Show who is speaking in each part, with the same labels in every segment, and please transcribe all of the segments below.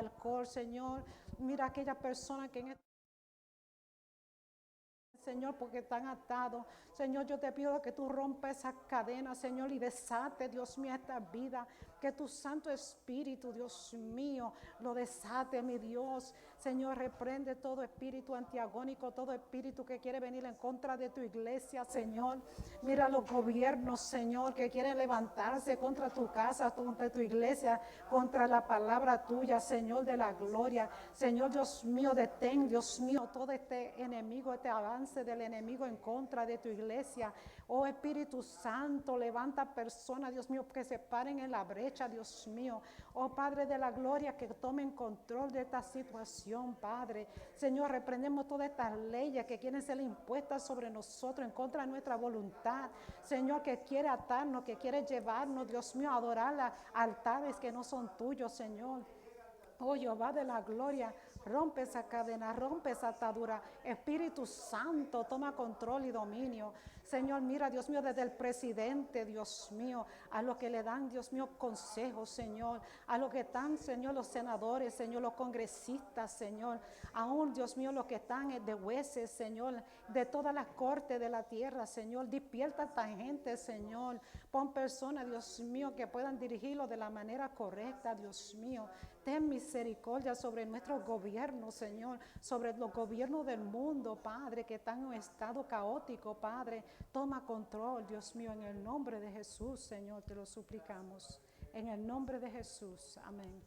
Speaker 1: alcohol, Señor. Mira a aquellas personas que en este Señor, porque están atados. Señor, yo te pido que tú rompas esas cadenas, Señor, y desate, Dios mío, esta vida. Que tu Santo Espíritu, Dios mío, lo desate, mi Dios. Señor, reprende todo espíritu antiagónico, todo espíritu que quiere venir en contra de tu iglesia, Señor. Mira los gobiernos, Señor, que quieren levantarse contra tu casa, contra tu iglesia, contra la palabra tuya, Señor de la gloria. Señor, Dios mío, detén, Dios mío, todo este enemigo, este avance del enemigo en contra de tu iglesia. Oh Espíritu Santo, levanta personas, Dios mío, que se paren en la brecha, Dios mío. Oh Padre de la gloria, que tomen control de esta situación, Padre. Señor, reprendemos todas estas leyes que quieren ser impuestas sobre nosotros en contra de nuestra voluntad. Señor, que quiere atarnos, que quiere llevarnos, Dios mío, a adorar a altares que no son tuyos, Señor. Oh Jehová de la gloria, rompe esa cadena, rompe esa atadura. Espíritu Santo, toma control y dominio. Señor, mira, Dios mío, desde el presidente, Dios mío, a los que le dan, Dios mío, consejos, Señor, a los que están, Señor, los senadores, Señor, los congresistas, Señor, aún, Dios mío, los que están de jueces, Señor, de todas las cortes de la tierra, Señor, despierta a esta gente, Señor, pon personas, Dios mío, que puedan dirigirlo de la manera correcta, Dios mío. Ten misericordia sobre nuestros gobiernos, Señor, sobre los gobiernos del mundo, Padre, que están en un estado caótico, Padre. Toma control, Dios mío, en el nombre de Jesús, Señor, te lo suplicamos. En el nombre de Jesús, amén.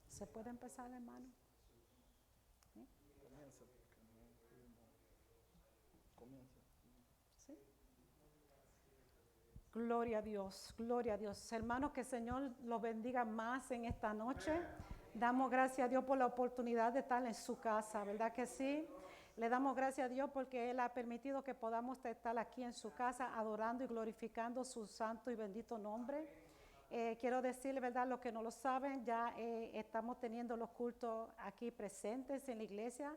Speaker 1: ¿Se puede empezar, hermano? ¿Sí?
Speaker 2: Comienza, porque no pudimos. Comienza.
Speaker 1: ¿Sí? Gloria a Dios, gloria a Dios. Hermanos, que el Señor los bendiga más en esta noche. Damos gracias a Dios por la oportunidad de estar en su casa, ¿verdad que sí? Le damos gracias a Dios porque Él ha permitido que podamos estar aquí en su casa adorando y glorificando su santo y bendito nombre. Quiero decirle, ¿verdad? Los que no lo saben, ya estamos teniendo los cultos aquí presentes en la iglesia,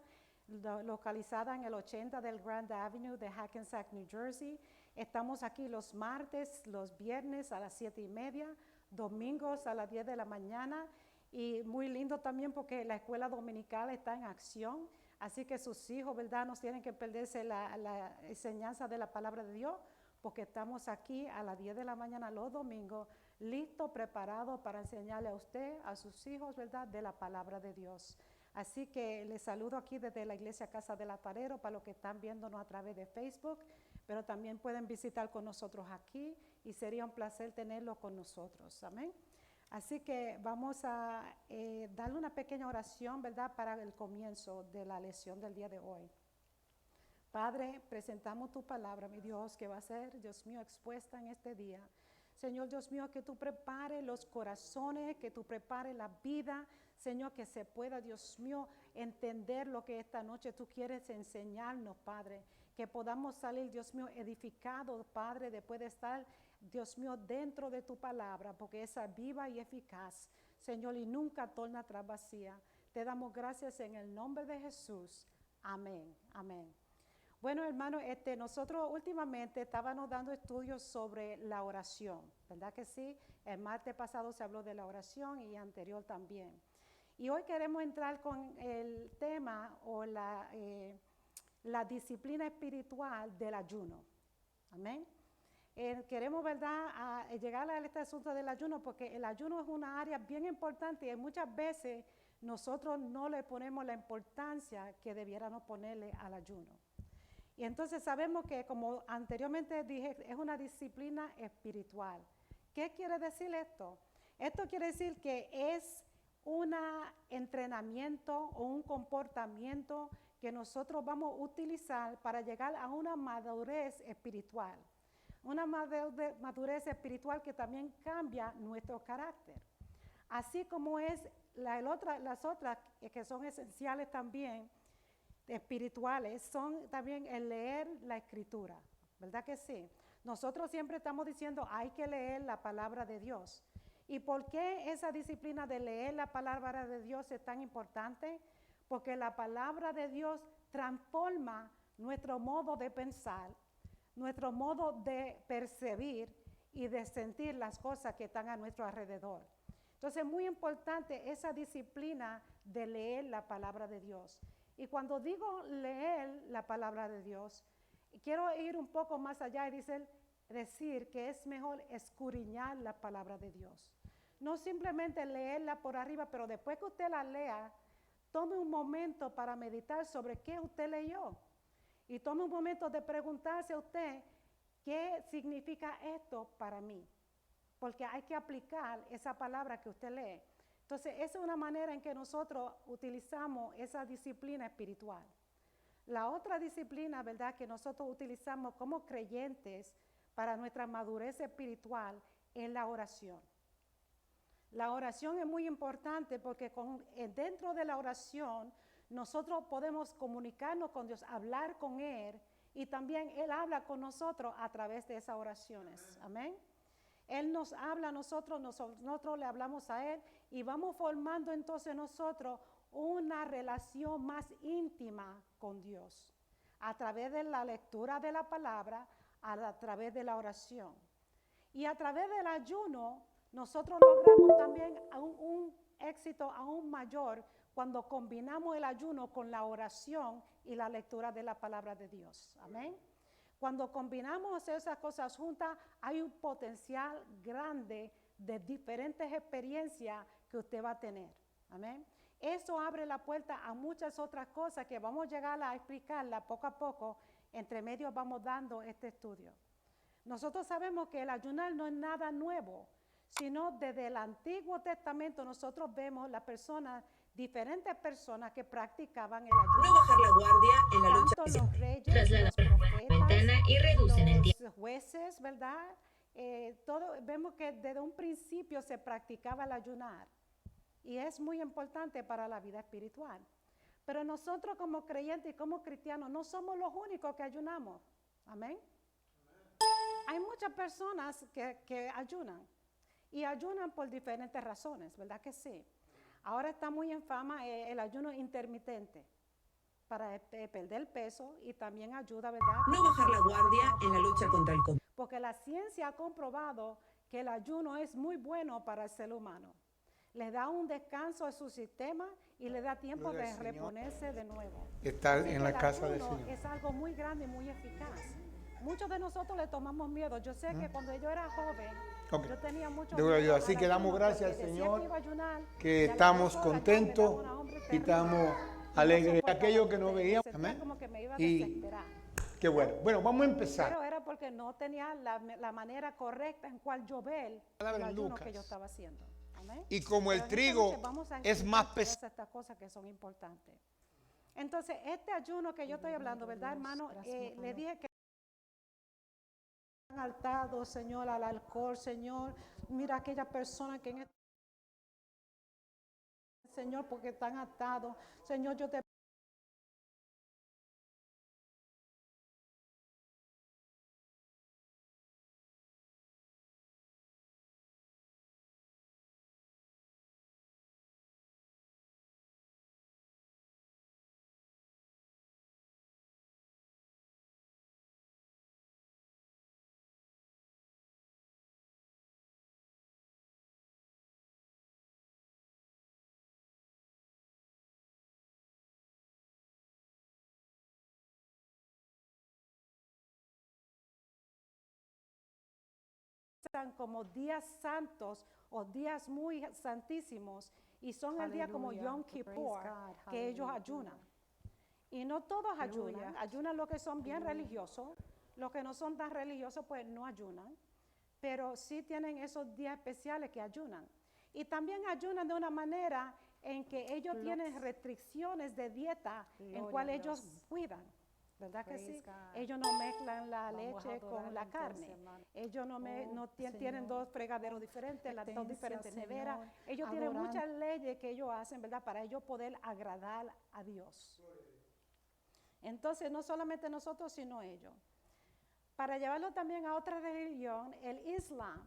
Speaker 1: localizada en el 80 del Grand Avenue de Hackensack, New Jersey. Estamos aquí los martes, los viernes a las 7:30, domingos a las 10 de la mañana. Y muy lindo también porque la escuela dominical está en acción. Así que sus hijos, ¿verdad? No tienen que perderse la enseñanza de la palabra de Dios, porque estamos aquí a las 10 de la mañana los domingos, listos, preparados para enseñarle a usted, a sus hijos, ¿verdad? De la palabra de Dios. Así que les saludo aquí desde la iglesia Casa del Alfarero para los que están viéndonos a través de Facebook, pero también pueden visitar con nosotros aquí y sería un placer tenerlos con nosotros. Amén. Así que vamos a darle una pequeña oración, ¿verdad?, para el comienzo de la lección del día de hoy. Padre, presentamos tu palabra, mi Dios, que va a ser, Dios mío, expuesta en este día. Señor, Dios mío, que tú prepares los corazones, que tú prepares la vida, Señor, que se pueda, Dios mío, entender lo que esta noche tú quieres enseñarnos, Padre. Que podamos salir, Dios mío, edificados, Padre, después de estar, Dios mío, dentro de tu palabra, porque esa es viva y eficaz, Señor, y nunca torna atrás vacía. Te damos gracias en el nombre de Jesús. Amén, amén. Bueno, hermano, nosotros últimamente estábamos dando estudios sobre la oración, ¿verdad que sí? El martes pasado se habló de la oración y anterior también. Y hoy queremos entrar con el tema o la disciplina espiritual del ayuno. Amén. Queremos, ¿verdad?, llegar a este asunto del ayuno porque el ayuno es una área bien importante y muchas veces nosotros no le ponemos la importancia que debiéramos ponerle al ayuno. Y entonces sabemos que, como anteriormente dije, es una disciplina espiritual. ¿Qué quiere decir esto? Esto quiere decir que es un entrenamiento o un comportamiento que nosotros vamos a utilizar para llegar a una madurez espiritual. Una madurez espiritual que también cambia nuestro carácter. Así como es las otras que son esenciales también, espirituales, son también el leer la escritura, ¿verdad que sí? Nosotros siempre estamos diciendo hay que leer la palabra de Dios. ¿Y por qué esa disciplina de leer la palabra de Dios es tan importante? Porque la palabra de Dios transforma nuestro modo de pensar, nuestro modo de percibir y de sentir las cosas que están a nuestro alrededor. Entonces es muy importante esa disciplina de leer la palabra de Dios. Y cuando digo leer la palabra de Dios, quiero ir un poco más allá y decir que es mejor escudriñar la palabra de Dios. No simplemente leerla por arriba, pero después que usted la lea, tome un momento para meditar sobre qué usted leyó. Y tome un momento de preguntarse a usted, ¿qué significa esto para mí? Porque hay que aplicar esa palabra que usted lee. Entonces, esa es una manera en que nosotros utilizamos esa disciplina espiritual. La otra disciplina, ¿verdad?, que nosotros utilizamos como creyentes para nuestra madurez espiritual es la oración. La oración es muy importante porque dentro de la oración nosotros podemos comunicarnos con Dios, hablar con Él, y también Él habla con nosotros a través de esas oraciones. Amén. Él nos habla a nosotros le hablamos a Él, y vamos formando entonces nosotros una relación más íntima con Dios a través de la lectura de la palabra, a través de la oración. Y a través del ayuno nosotros logramos también un éxito aún mayor cuando combinamos el ayuno con la oración y la lectura de la palabra de Dios. Amén. Cuando combinamos esas cosas juntas, hay un potencial grande de diferentes experiencias que usted va a tener. Amén. Eso abre la puerta a muchas otras cosas que vamos a llegar a explicarla poco a poco. Entre medio vamos dando este estudio. Nosotros sabemos que el ayunar no es nada nuevo, sino desde el Antiguo Testamento nosotros vemos diferentes personas que practicaban el ayuno.
Speaker 3: No bajar la guardia en la lucha.
Speaker 1: Tanto los reyes,
Speaker 3: Trasladar
Speaker 1: los profetas,
Speaker 3: la ventana y reducen el tiempo.
Speaker 1: los jueces, ¿verdad? Vemos que desde un principio se practicaba el ayunar, y es muy importante para la vida espiritual. Pero nosotros como creyentes y como cristianos no somos los únicos que ayunamos. Amén. Hay muchas personas que ayunan, y ayunan por diferentes razones, ¿verdad que sí? Ahora está muy en fama el ayuno intermitente para perder peso, y también ayuda, ¿verdad?
Speaker 3: No bajar la guardia en la lucha contra el COVID.
Speaker 1: Porque la ciencia ha comprobado que el ayuno es muy bueno para el ser humano. Le da un descanso a su sistema y le da tiempo de reponerse de nuevo.
Speaker 2: Estar en la casa del
Speaker 1: Señor.
Speaker 2: Señor
Speaker 1: Es algo muy grande y muy eficaz. Muchos de nosotros le tomamos miedo. Yo sé que cuando yo era joven, yo tenía mucho miedo.
Speaker 2: Así que damos gracias al Señor, que estamos contentos y estamos alegres. Aquello que no veíamos, amén.
Speaker 1: Como que me iba a
Speaker 2: Y
Speaker 1: desesperar.
Speaker 2: qué bueno. Bueno, vamos a empezar.
Speaker 1: Pero era porque no tenía la manera correcta en cual yo ver el ayuno que yo estaba haciendo. Amén.
Speaker 2: Y como el
Speaker 1: Pero
Speaker 2: trigo
Speaker 1: vamos a
Speaker 2: es más
Speaker 1: explicar
Speaker 2: pesado.
Speaker 1: todas estas cosas que son importantes. Entonces, este ayuno que yo estoy hablando, ¿verdad, hermano? Le dije que están atados, Señor, al alcohol, Señor. Mira aquellas personas que Señor, porque están atados. Señor, yo te como días santos o días muy santísimos, y son el día como Yom Kippur, que ellos ayunan. Y no todos ayunan los que son bien religiosos, los que no son tan religiosos pues no ayunan, pero sí tienen esos días especiales que ayunan. Y también ayunan de una manera en que ellos tienen restricciones de dieta en cual ellos cuidan. ¿Verdad que sí? Ellos no mezclan la leche con la carne. Ellos no tienen dos fregaderos diferentes, las dos diferentes neveras. Ellos tienen muchas leyes que ellos hacen, ¿verdad? Para ellos poder agradar a Dios. Entonces, no solamente nosotros, sino ellos. Para llevarlo también a otra religión, el Islam,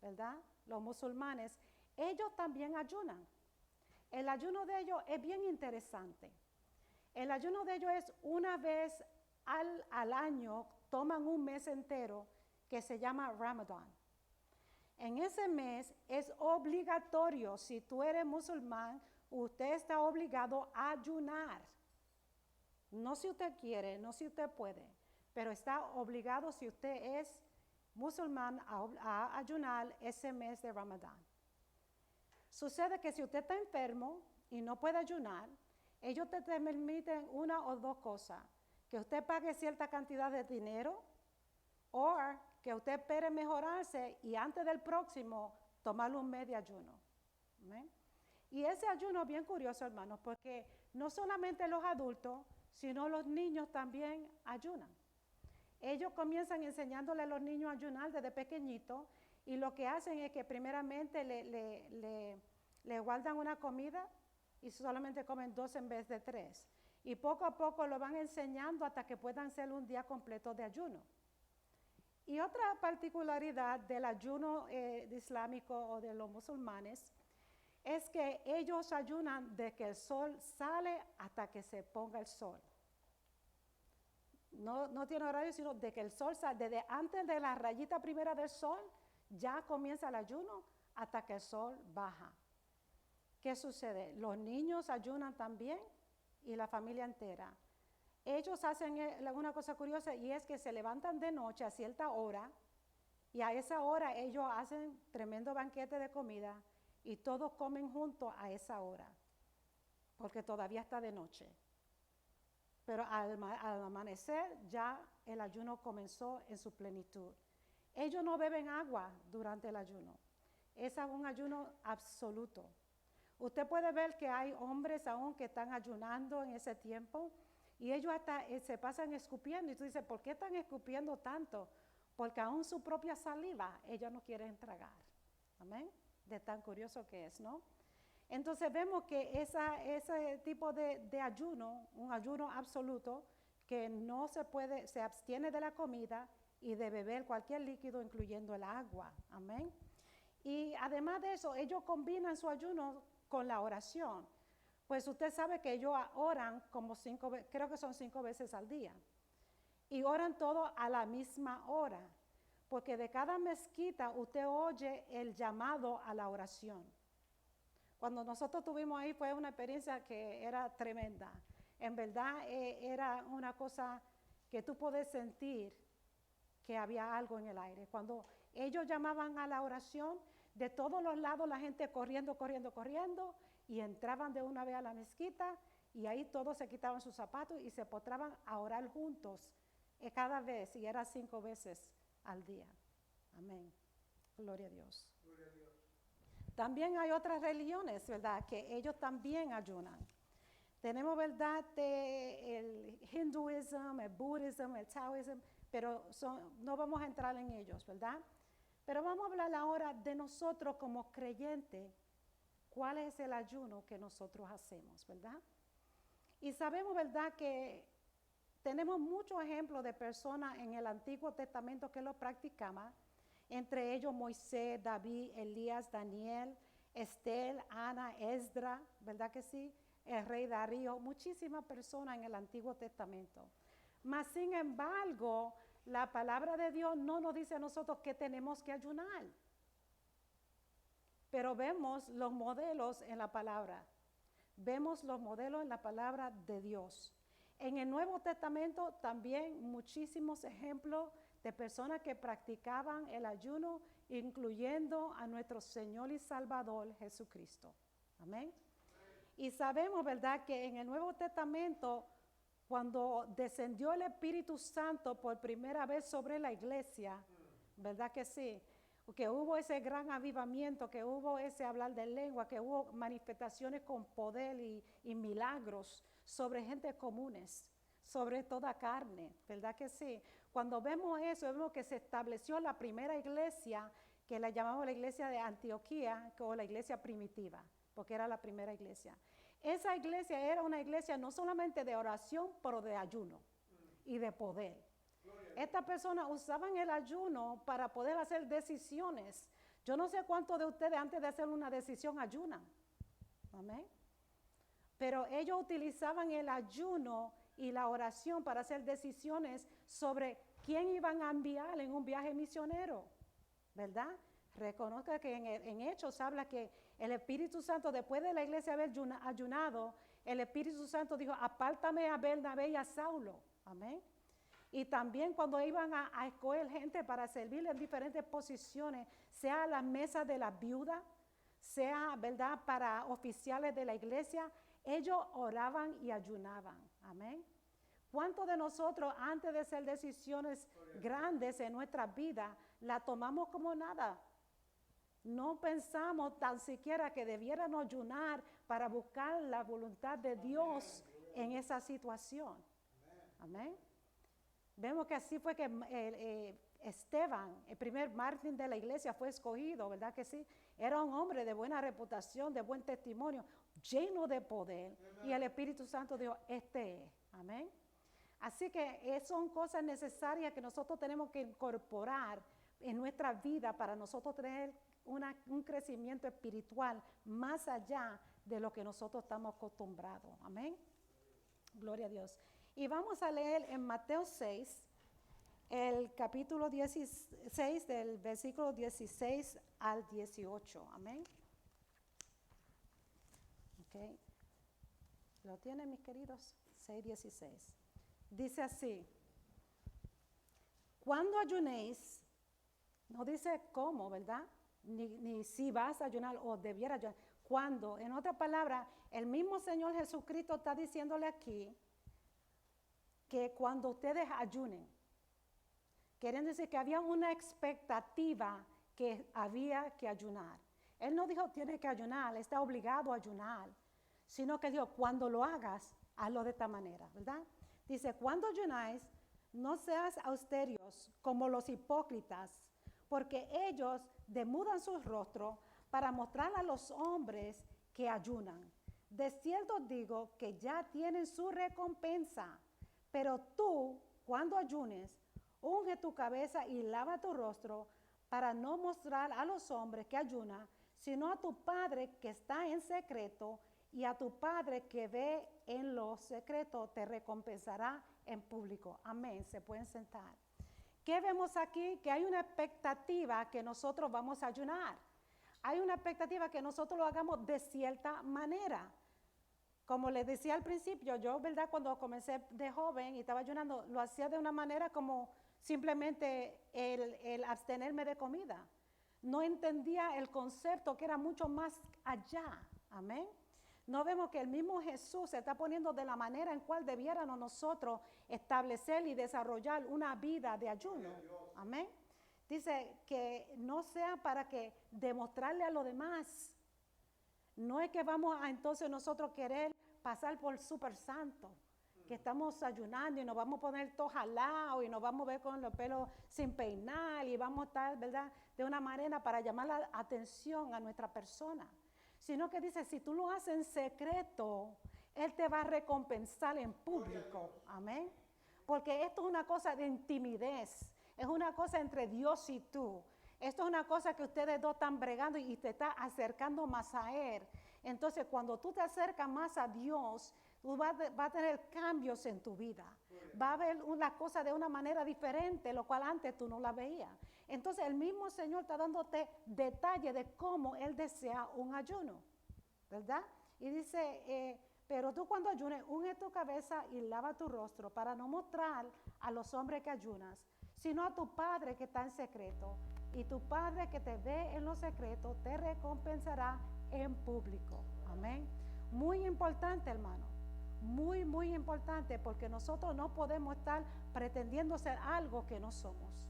Speaker 1: ¿verdad? Los musulmanes, ellos también ayunan. El ayuno de ellos es bien interesante. El ayuno de ellos es una vez al año, toman un mes entero que se llama Ramadán. En ese mes es obligatorio, si tú eres musulmán, usted está obligado a ayunar. No si usted quiere, no si usted puede, pero está obligado si usted es musulmán a ayunar ese mes de Ramadán. Sucede que si usted está enfermo y no puede ayunar, ellos te permiten una o dos cosas, que usted pague cierta cantidad de dinero o que usted espere mejorarse y antes del próximo tomarle un mes de ayuno. ¿Ven? Y ese ayuno es bien curioso, hermanos, porque no solamente los adultos, sino los niños también ayunan. Ellos comienzan enseñándole a los niños a ayunar desde pequeñitos y lo que hacen es que primeramente le guardan una comida y solamente comen 2 en vez de 3. Y poco a poco lo van enseñando hasta que puedan hacer un día completo de ayuno. Y otra particularidad del ayuno islámico o de los musulmanes es que ellos ayunan desde que el sol sale hasta que se ponga el sol. No tiene horario, sino de que el sol sale, desde antes de la rayita primera del sol, ya comienza el ayuno hasta que el sol baja. ¿Qué sucede? Los niños ayunan también y la familia entera. Ellos hacen una cosa curiosa y es que se levantan de noche a cierta hora y a esa hora ellos hacen tremendo banquete de comida y todos comen juntos a esa hora, porque todavía está de noche. Pero al amanecer ya el ayuno comenzó en su plenitud. Ellos no beben agua durante el ayuno. Es un ayuno absoluto. Usted puede ver que hay hombres aún que están ayunando en ese tiempo y ellos hasta se pasan escupiendo. Y tú dices, ¿por qué están escupiendo tanto? Porque aún su propia saliva ellos no quieren tragar. Amén. De tan curioso que es, ¿no? Entonces vemos que ese tipo de ayuno, un ayuno absoluto, que no se puede, se abstiene de la comida y de beber cualquier líquido, incluyendo el agua. Amén. Y además de eso, ellos combinan su ayuno con la oración. Pues usted sabe que ellos oran como 5 veces, creo que son 5 veces al día. Y oran todos a la misma hora. Porque de cada mezquita usted oye el llamado a la oración. Cuando nosotros estuvimos ahí fue una experiencia que era tremenda. En verdad era una cosa que tú puedes sentir que había algo en el aire. Cuando ellos llamaban a la oración, de todos los lados la gente corriendo y entraban de una vez a la mezquita y ahí todos se quitaban sus zapatos y se postraban a orar juntos cada vez y era 5 veces al día. Amén. Gloria a Dios.
Speaker 2: Gloria a Dios.
Speaker 1: También hay otras religiones, ¿verdad? Que ellos también ayunan. Tenemos, ¿verdad? El hinduismo, el budismo, el taoísmo, pero no vamos a entrar en ellos, ¿verdad? Pero vamos a hablar ahora de nosotros como creyentes, cuál es el ayuno que nosotros hacemos, ¿verdad? Y sabemos, ¿verdad?, que tenemos muchos ejemplos de personas en el Antiguo Testamento que lo practicaban, entre ellos Moisés, David, Elías, Daniel, Estel, Ana, Esdra, ¿verdad que sí? El rey Darío, muchísimas personas en el Antiguo Testamento. Mas, sin embargo, la palabra de Dios no nos dice a nosotros que tenemos que ayunar. Pero vemos los modelos en la palabra. Vemos los modelos en la palabra de Dios. En el Nuevo Testamento también muchísimos ejemplos de personas que practicaban el ayuno, incluyendo a nuestro Señor y Salvador Jesucristo. Amén. Y sabemos, ¿verdad?, que en el Nuevo Testamento, cuando descendió el Espíritu Santo por primera vez sobre la iglesia, ¿verdad que sí? Que hubo ese gran avivamiento, que hubo ese hablar de lengua, que hubo manifestaciones con poder y milagros sobre gente comunes, sobre toda carne, ¿verdad que sí? Cuando vemos eso, vemos que se estableció la primera iglesia, que la llamamos la iglesia de Antioquía, o la iglesia primitiva, porque era la primera iglesia. Esa iglesia era una iglesia no solamente de oración, pero de ayuno y de poder. Estas personas usaban el ayuno para poder hacer decisiones. Yo no sé cuántos de ustedes antes de hacer una decisión ayunan. Amén. Pero ellos utilizaban el ayuno y la oración para hacer decisiones sobre quién iban a enviar en un viaje misionero, ¿verdad? Reconozca que en Hechos habla que el Espíritu Santo, después de la iglesia haber ayunado, el Espíritu Santo dijo, apártame a Bernabé y a Saulo. Amén. Y también cuando iban a escoger gente para servir en diferentes posiciones, sea a las mesas de las viudas, sea, ¿verdad?, para oficiales de la iglesia, ellos oraban y ayunaban. Amén. ¿Cuántos de nosotros, antes de hacer decisiones grandes en nuestra vida, la tomamos como nada? No pensamos tan siquiera que debiéramos ayunar para buscar la voluntad de Dios en esa situación. Amén. Vemos que así fue que Esteban, el primer mártir de la iglesia, fue escogido, ¿verdad que sí? Era un hombre de buena reputación, de buen testimonio, lleno de poder. Y el Espíritu Santo dijo, este es. Amén. Así que son cosas necesarias que nosotros tenemos que incorporar en nuestra vida para nosotros tener un crecimiento espiritual más allá de lo que nosotros estamos acostumbrados. Amén. Gloria a Dios. Y vamos a leer en Mateo 6, el capítulo 16, del versículo 16 al 18. Amén. Ok. ¿Lo tienen, mis queridos? 6:16. Dice así: cuando ayunéis, no dice cómo, ¿verdad? Ni si vas a ayunar o debiera ayunar. Cuando, en otra palabra, el mismo Señor Jesucristo está diciéndole aquí que cuando ustedes ayunen, quieren decir que había una expectativa que había que ayunar. Él no dijo tiene que ayunar, está obligado a ayunar, sino que dijo cuando lo hagas, hazlo de esta manera, ¿verdad? Dice, cuando ayunáis, no seas austerios como los hipócritas, porque ellos demudan sus rostros para mostrar a los hombres que ayunan. De cierto digo que ya tienen su recompensa. Pero tú, cuando ayunes, unge tu cabeza y lava tu rostro para no mostrar a los hombres que ayunan, sino a tu Padre que está en secreto, y a tu Padre que ve en lo secreto te recompensará en público. Amén. Se pueden sentar. ¿Qué vemos aquí? Que hay una expectativa que nosotros vamos a ayunar. Hay una expectativa que nosotros lo hagamos de cierta manera. Como les decía al principio, yo, ¿verdad?, cuando comencé de joven y estaba ayunando, lo hacía de una manera como simplemente el abstenerme de comida. No entendía el concepto que era mucho más allá. Amén. No vemos que el mismo Jesús se está poniendo de la manera en cual debiéramos nosotros establecer y desarrollar una vida de ayuno. Amén. Dice que no sea para que demostrarle a los demás. No es que vamos a entonces nosotros querer pasar por súper santo, que estamos ayunando y nos vamos a poner todos jalados y nos vamos a ver con los pelos sin peinar y vamos a estar, ¿verdad?, de una manera para llamar la atención a nuestra persona. Sino que dice, si tú lo haces en secreto, Él te va a recompensar en público. Amén. Porque esto es una cosa de intimidez, es una cosa entre Dios y tú. Esto es una cosa que ustedes dos están bregando y te está acercando más a Él. Entonces, cuando tú te acercas más a Dios, tú vas a tener cambios en tu vida. Va a ver una cosa de una manera diferente, lo cual antes tú no la veías. Entonces, el mismo Señor está dándote detalle de cómo Él desea un ayuno, ¿verdad? Y dice, pero tú cuando ayunes, unge tu cabeza y lava tu rostro para no mostrar a los hombres que ayunas, sino a tu Padre que está en secreto. Y tu Padre que te ve en lo secreto te recompensará en público. Amén. Muy importante, hermano. Muy, muy importante, porque nosotros no podemos estar pretendiendo ser algo que no somos.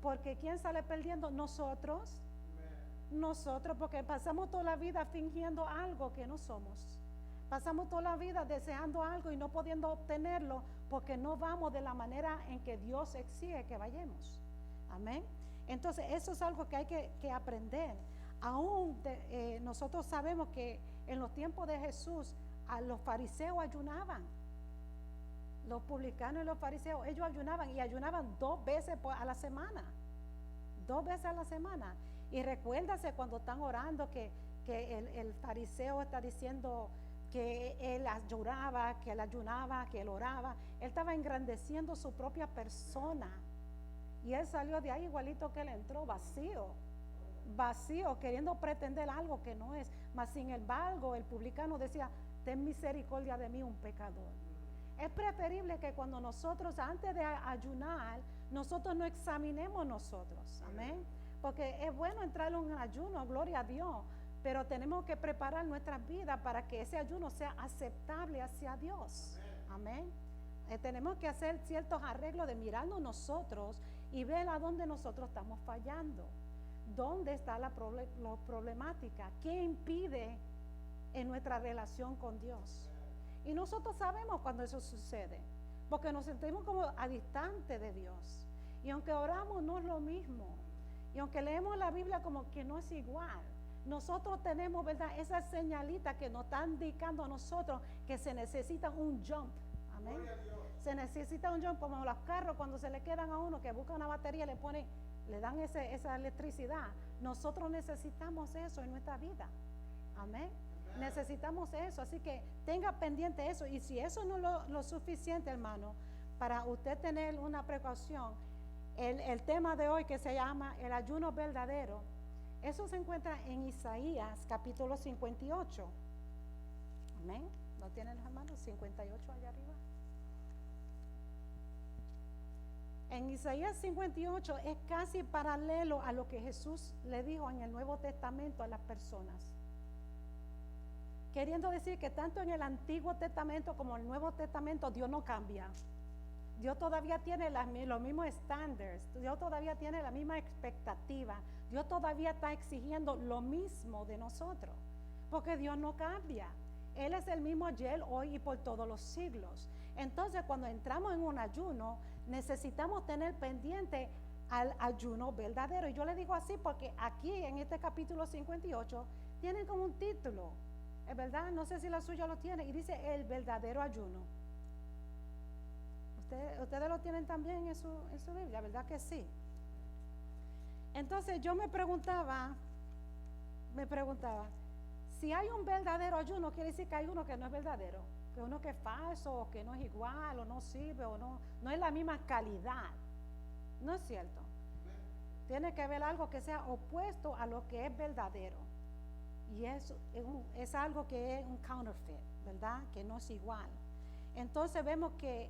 Speaker 1: Porque ¿quién sale perdiendo? Nosotros. Nosotros, porque pasamos toda la vida fingiendo algo que no somos. Pasamos toda la vida deseando algo y no pudiendo obtenerlo porque no vamos de la manera en que Dios exige que vayamos. Amén. Entonces, eso es algo que hay que aprender. Aún nosotros sabemos que en los tiempos de Jesús, a los fariseos ayunaban. Los publicanos y los fariseos, ellos ayunaban y ayunaban 2 veces a la semana. 2 veces a la semana. Y recuérdase cuando están orando que el fariseo está diciendo que él lloraba, que él ayunaba, que él oraba. Él estaba engrandeciendo su propia persona. Y él salió de ahí igualito que él entró, vacío. vacío, queriendo pretender algo que no es. Mas sin embargo, el publicano decía, ten misericordia de mí, un pecador. Es preferible que cuando nosotros, antes de ayunar, nosotros nos examinemos nosotros. Amén. Porque es bueno entrar en un ayuno, gloria a Dios, pero tenemos que preparar nuestras vidas para que ese ayuno sea aceptable hacia Dios. Amén. Tenemos que hacer ciertos arreglos de mirarnos nosotros y ver a dónde nosotros estamos fallando. ¿Dónde está la problemática? ¿Qué impide en nuestra relación con Dios? Y nosotros sabemos cuando eso sucede, porque nos sentimos como a distante de Dios. Y aunque oramos no es lo mismo. Y aunque leemos la Biblia como que no es igual. Nosotros tenemos, ¿verdad?, esa señalita que nos están indicando a nosotros que se necesita un jump. Amén. Se necesita un jump, como los carros cuando se le quedan a uno que busca una batería, le dan esa electricidad. Nosotros necesitamos eso en nuestra vida. Amén. Necesitamos eso, así que tenga pendiente eso. Y si eso no es lo suficiente, hermano, para usted tener una precaución, el tema de hoy que se llama el ayuno verdadero, eso se encuentra en Isaías capítulo 58. Amén. ¿No tienen, hermanos? 58 allá arriba. En Isaías 58 es casi paralelo a lo que Jesús le dijo en el Nuevo Testamento a las personas. Queriendo decir que tanto en el Antiguo Testamento como en el Nuevo Testamento Dios no cambia. Dios todavía tiene los mismos estándares, Dios todavía tiene la misma expectativa, Dios todavía está exigiendo lo mismo de nosotros, porque Dios no cambia. Él es el mismo ayer, hoy y por todos los siglos. Entonces, cuando entramos en un ayuno, necesitamos tener pendiente al ayuno verdadero. Y yo le digo así porque aquí en este capítulo 58 tienen como un título, ¿es verdad? No sé si la suya lo tiene, y dice el verdadero ayuno. Ustedes lo tienen también en su Biblia, ¿verdad que sí? Entonces yo me preguntaba, si hay un verdadero ayuno, quiere decir que hay uno que no es verdadero, que uno que es falso, o que no es igual, o no sirve, o no es la misma calidad. No es cierto. Tiene que haber algo que sea opuesto a lo que es verdadero. Y es algo que es un counterfeit, ¿verdad? Que no es igual. Entonces vemos que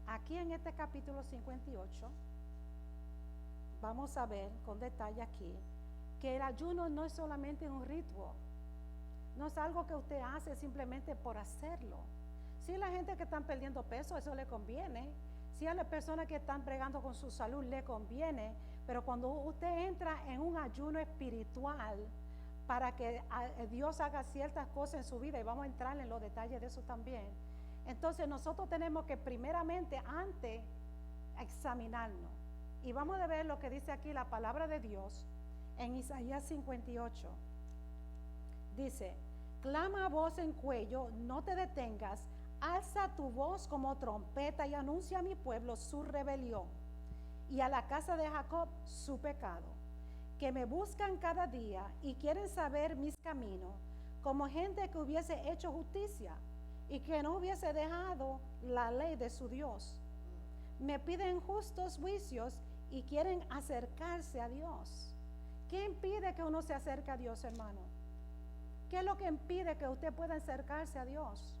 Speaker 1: aquí en este capítulo 58, vamos a ver con detalle aquí, que el ayuno no es solamente un ritual, no es algo que usted hace simplemente por hacerlo. Si la gente que están perdiendo peso, eso le conviene. Si a las personas que están bregando con su salud le conviene, pero cuando usted entra en un ayuno espiritual para que Dios haga ciertas cosas en su vida, y vamos a entrar en los detalles de eso también, entonces nosotros tenemos que primeramente antes examinarnos. Y vamos a ver lo que dice aquí la palabra de Dios en Isaías 58. Dice, clama a voz en cuello, no te detengas, alza tu voz como trompeta y anuncia a mi pueblo su rebelión y a la casa de Jacob su pecado, que me buscan cada día y quieren saber mis caminos, como gente que hubiese hecho justicia y que no hubiese dejado la ley de su Dios. Me piden justos juicios y quieren acercarse a Dios. ¿Qué impide que uno se acerque a Dios, hermano? ¿Qué es lo que impide que usted pueda acercarse a Dios?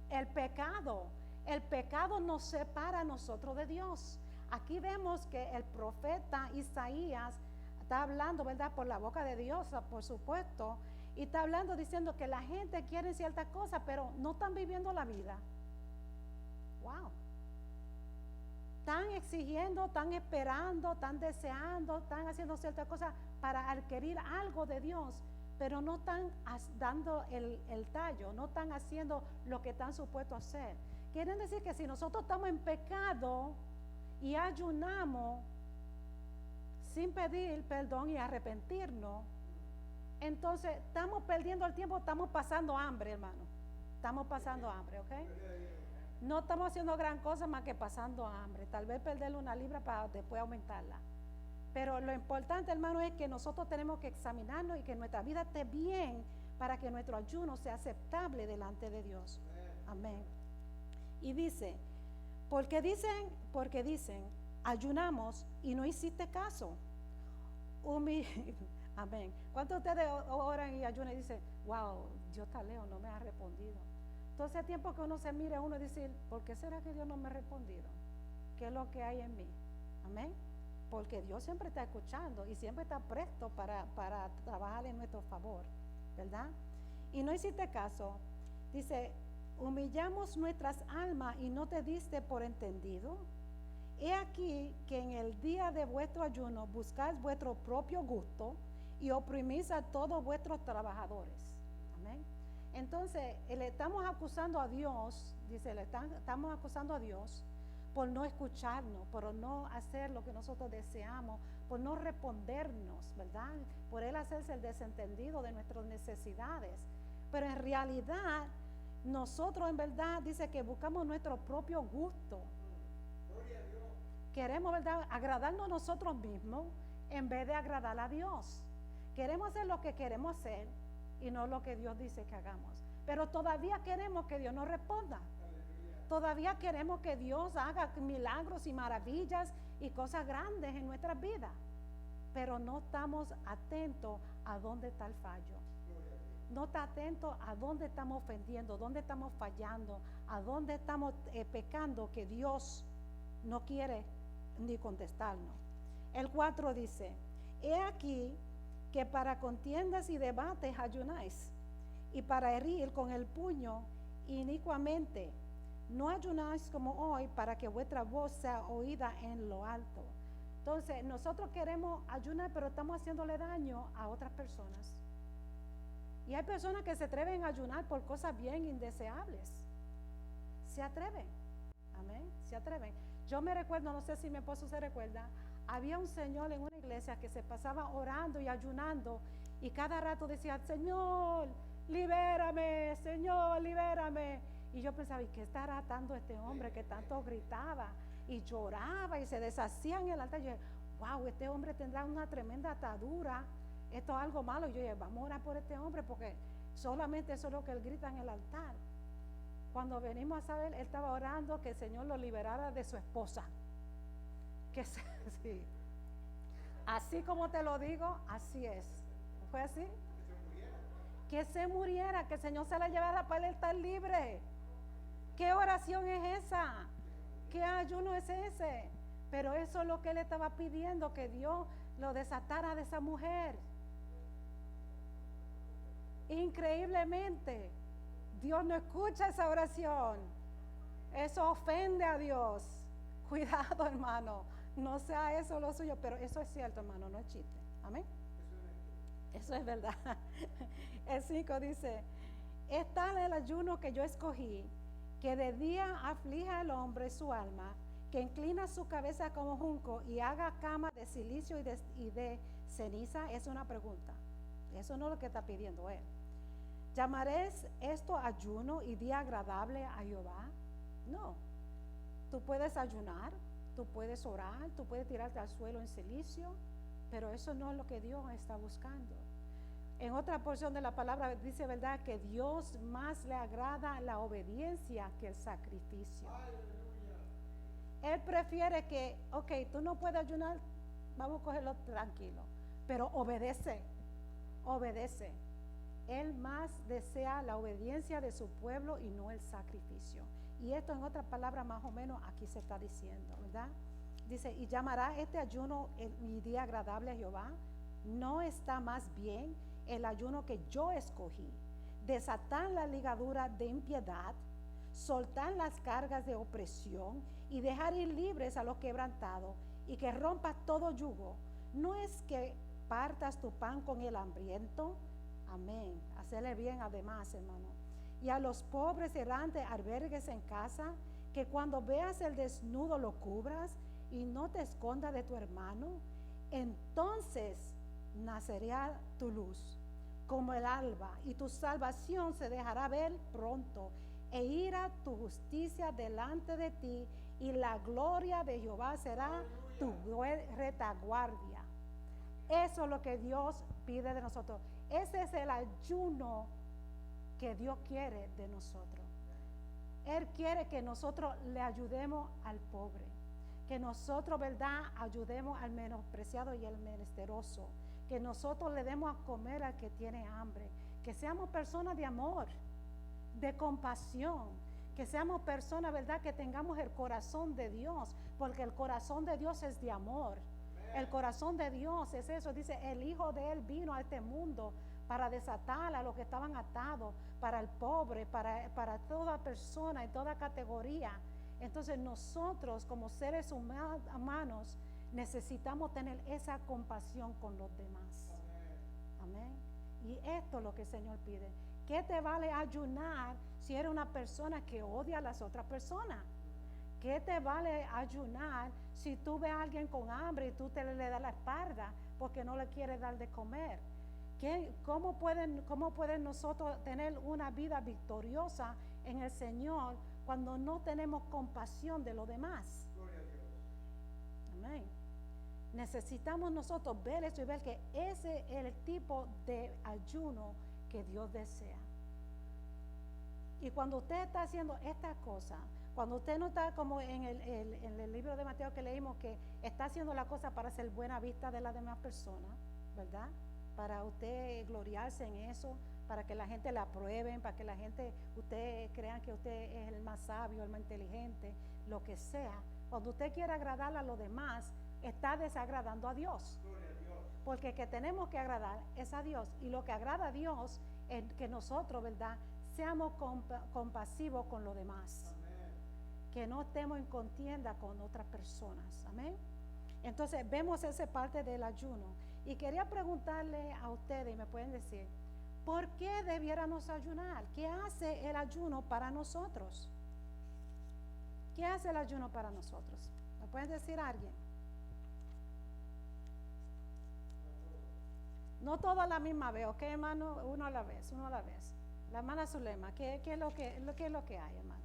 Speaker 1: El pecado. El pecado nos separa a nosotros de Dios. Aquí vemos que el profeta Isaías está hablando, ¿verdad?, por la boca de Dios, por supuesto, y está hablando diciendo que la gente quiere ciertas cosas, pero no están viviendo la vida. Wow. Están exigiendo, están esperando, están deseando, están haciendo ciertas cosas para adquirir algo de Dios, pero no están dando el tallo, no están haciendo lo que están supuestos a hacer. Quieren decir que si nosotros estamos en pecado y ayunamos sin pedir perdón y arrepentirnos, entonces estamos perdiendo el tiempo, estamos pasando hambre, hermano. Estamos pasando hambre, ¿ok? No estamos haciendo gran cosa más que pasando hambre. Tal vez perderle una libra para después aumentarla. Pero lo importante, hermano, es que nosotros tenemos que examinarnos y que nuestra vida esté bien para que nuestro ayuno sea aceptable delante de Dios. Amén. Y dice, porque dicen, ayunamos y no hiciste caso. Amén. ¿Cuántos de ustedes oran y ayunan y dicen, wow, Dios está lejos, no me ha respondido? Entonces, el tiempo que uno se mire, uno dice, ¿por qué será que Dios no me ha respondido? ¿Qué es lo que hay en mí? Amén. Porque Dios siempre está escuchando y siempre está presto para trabajar en nuestro favor, ¿verdad? Y no hiciste caso. Dice, humillamos nuestras almas y no te diste por entendido. He aquí que en el día de vuestro ayuno buscáis vuestro propio gusto y oprimís a todos vuestros trabajadores. Amén. Entonces, le estamos acusando a Dios, dice, estamos acusando a Dios por no escucharnos, por no hacer lo que nosotros deseamos, por no respondernos, ¿verdad? Por Él hacerse el desentendido de nuestras necesidades. Pero en realidad, nosotros en verdad, dice que buscamos nuestro propio gusto. Queremos, ¿verdad?, agradarnos nosotros mismos en vez de agradar a Dios. Queremos hacer lo que queremos hacer y no lo que Dios dice que hagamos. Pero todavía queremos que Dios nos responda. Todavía queremos que Dios haga milagros y maravillas y cosas grandes en nuestras vidas. Pero no estamos atentos a dónde está el fallo. No está atento a dónde estamos ofendiendo, dónde estamos fallando, a dónde estamos pecando, que Dios no quiere ni contestarnos. El 4 dice, he aquí que para contiendas y debates ayunáis, y para herir con el puño inicuamente. No ayunáis como hoy para que vuestra voz sea oída en lo alto. Entonces, nosotros queremos ayunar, pero estamos haciéndole daño a otras personas. Y hay personas que se atreven a ayunar por cosas bien indeseables. Se atreven. Amén. Se atreven. Yo me recuerdo, no sé si mi esposo se recuerda, había un señor en una iglesia que se pasaba orando y ayunando y cada rato decía, Señor, libérame, Señor, libérame. Y yo pensaba, ¿y qué estará atando este hombre que tanto gritaba y lloraba y se deshacía en el altar? Y yo dije, wow, este hombre tendrá una tremenda atadura, esto es algo malo. Y yo dije, vamos a orar por este hombre porque solamente eso es lo que él grita en el altar. Cuando venimos a saber, él estaba orando que el Señor lo liberara de su esposa. Sí. Así como te lo digo, así es. ¿Fue así? Que se muriera, que el Señor se la llevara para él estar libre. ¿Qué oración es esa? ¿Qué ayuno es ese? Pero eso es lo que él estaba pidiendo, que Dios lo desatara de esa mujer. Increíblemente, Dios no escucha esa oración. Eso ofende a Dios. Cuidado, hermano. No sea eso lo suyo, pero eso es cierto, hermano, no es chiste. Amén. Eso es verdad. El 5 dice, es tal el ayuno que yo escogí, que de día aflija al hombre su alma, que inclina su cabeza como junco y haga cama de silicio y de ceniza. Es una pregunta. Eso no es lo que está pidiendo él. ¿Llamaréis esto ayuno y día agradable a Jehová? No. Tú puedes ayunar, tú puedes orar, tú puedes tirarte al suelo en silicio, pero eso no es lo que Dios está buscando. En otra porción de la palabra dice, ¿verdad?, que Dios más le agrada la obediencia que el sacrificio. Él prefiere que, ok, tú no puedes ayunar, vamos a cogerlo tranquilo, pero obedece. Él más desea la obediencia de su pueblo y no el sacrificio. Y esto en otras palabras más o menos aquí se está diciendo, ¿verdad? Dice, y llamará este ayuno mi día agradable a Jehová. No está más bien el ayuno que yo escogí, desatar la ligadura de impiedad, soltar las cargas de opresión y dejar ir libres a los quebrantados y que rompas todo yugo. No es que partas tu pan con el hambriento. Amén. Hacerle bien además, hermano. Y a los pobres errantes albergues en casa, que cuando veas el desnudo lo cubras y no te escondas de tu hermano. Entonces nacerá tu luz como el alba y tu salvación se dejará ver pronto e irá tu justicia delante de ti y la gloria de Jehová será tu retaguardia. Eso es lo que Dios pide de nosotros. Ese es el ayuno que Dios quiere de nosotros. Él quiere que nosotros le ayudemos al pobre, Que nosotros, ¿verdad?, ayudemos al menospreciado y al menesteroso. Que nosotros le demos a comer al que tiene hambre. Que seamos personas de amor, de compasión. Que seamos personas, ¿verdad?, que tengamos el corazón de Dios. Porque el corazón de Dios es de amor. El corazón de Dios es eso. Dice, el Hijo de Él vino a este mundo para desatar a los que estaban atados, para el pobre, para toda persona y toda categoría. Entonces nosotros como seres humanos necesitamos tener esa compasión con los demás. Amén. Y esto es lo que el Señor pide. ¿Qué te vale ayunar si eres una persona que odia a las otras personas? ¿Qué te vale ayunar si tú ves a alguien con hambre y tú le das la espalda porque no le quieres dar de comer? ¿Cómo pueden nosotros tener una vida victoriosa en el Señor cuando no tenemos compasión de los demás?
Speaker 2: Gloria a Dios.
Speaker 1: Amén. Necesitamos nosotros ver eso y ver que ese es el tipo de ayuno que Dios desea. Y cuando usted está haciendo estas cosas, cuando usted no está como en el libro de Mateo que leímos, que está haciendo la cosa para hacer buena vista de las demás personas, ¿verdad? Para usted gloriarse en eso, para que la gente la aprueben, para que la gente, usted crean que usted es el más sabio, el más inteligente, lo que sea. Cuando usted quiere agradar a los demás, está desagradando a Dios. Porque que tenemos que agradar es a Dios. Y lo que agrada a Dios es que nosotros, ¿verdad?, seamos compasivos con los demás. Amén. Que no estemos en contienda con otras personas. Amén. Entonces vemos esa parte del ayuno. Y quería preguntarle a ustedes, y me pueden decir, ¿por qué debiéramos ayunar? ¿Qué hace el ayuno para nosotros? ¿Qué hace el ayuno para nosotros? ¿Me pueden decir alguien? No todo a la misma vez, ¿ok, hermano? Uno a la vez. La hermana Zulema, ¿qué es lo que hay, hermana?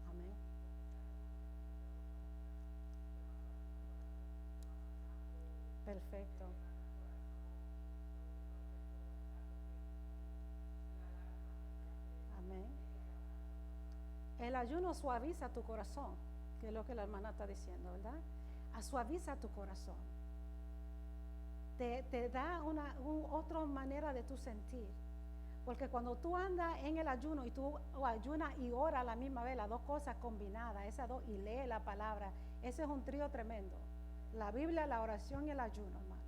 Speaker 1: Amén. Perfecto. Amén. El ayuno suaviza tu corazón, que es lo que la hermana está diciendo, ¿verdad? Suaviza tu corazón. Te da otra manera de tu sentir. Porque cuando tú andas en el ayuno y tú ayunas y oras a la misma vez, las dos cosas combinadas, esas dos, y lees la palabra, ese es un trío tremendo. La Biblia, la oración y el ayuno, hermano.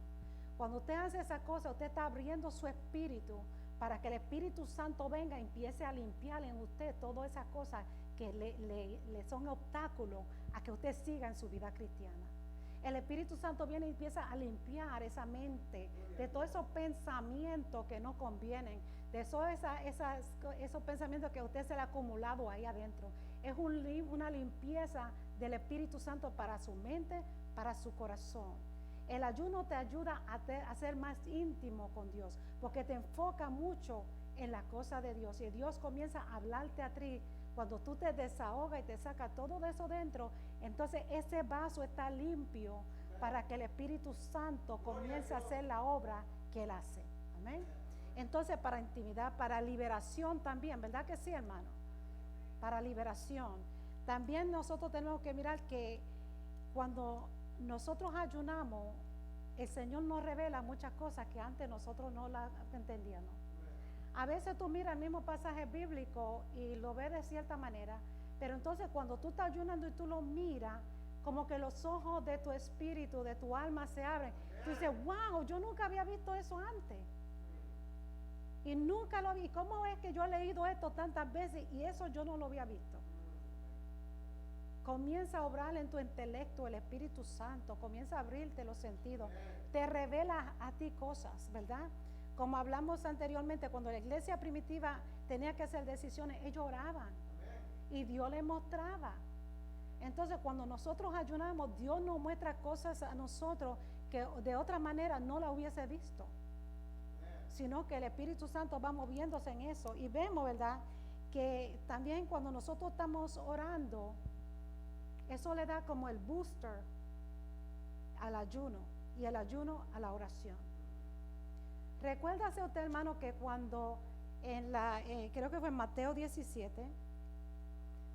Speaker 1: Cuando usted hace esa cosa, usted está abriendo su espíritu para que el Espíritu Santo venga y empiece a limpiar en usted todas esas cosas que le son obstáculos a que usted siga en su vida cristiana. El Espíritu Santo viene y empieza a limpiar esa mente de todos esos pensamientos que no convienen, de esos pensamientos que a usted se le ha acumulado ahí adentro. Es una limpieza del Espíritu Santo para su mente, para su corazón. El ayuno te ayuda a ser más íntimo con Dios, porque te enfoca mucho en la cosa de Dios. Y Dios comienza a hablarte a ti. Cuando tú te desahogas y te sacas todo de eso dentro, entonces ese vaso está limpio para que el Espíritu Santo comience a hacer la obra que Él hace. Amén. Entonces, para intimidad, para liberación también, ¿verdad que sí, hermano? Para liberación. También nosotros tenemos que mirar que cuando nosotros ayunamos, el Señor nos revela muchas cosas que antes nosotros no las entendíamos. A veces tú miras el mismo pasaje bíblico y lo ves de cierta manera, pero entonces cuando tú estás ayunando y tú lo miras, como que los ojos de tu espíritu, de tu alma se abren. Tú dices, wow, yo nunca había visto eso antes. Y nunca lo vi. ¿Cómo es que yo he leído esto tantas veces y eso yo no lo había visto? Comienza a obrar en tu intelecto el Espíritu Santo, comienza a abrirte los sentidos, te revela a ti cosas, ¿verdad? Como hablamos anteriormente, cuando la iglesia primitiva tenía que hacer decisiones, ellos oraban y Dios les mostraba. Entonces, cuando nosotros ayunamos, Dios nos muestra cosas a nosotros que de otra manera no la hubiese visto, sino que el Espíritu Santo va moviéndose en eso. Y vemos, ¿verdad?, que también cuando nosotros estamos orando, Eso le da como el booster al ayuno y el ayuno a la oración. Recuérdase usted, hermano, que cuando creo que fue en Mateo 17,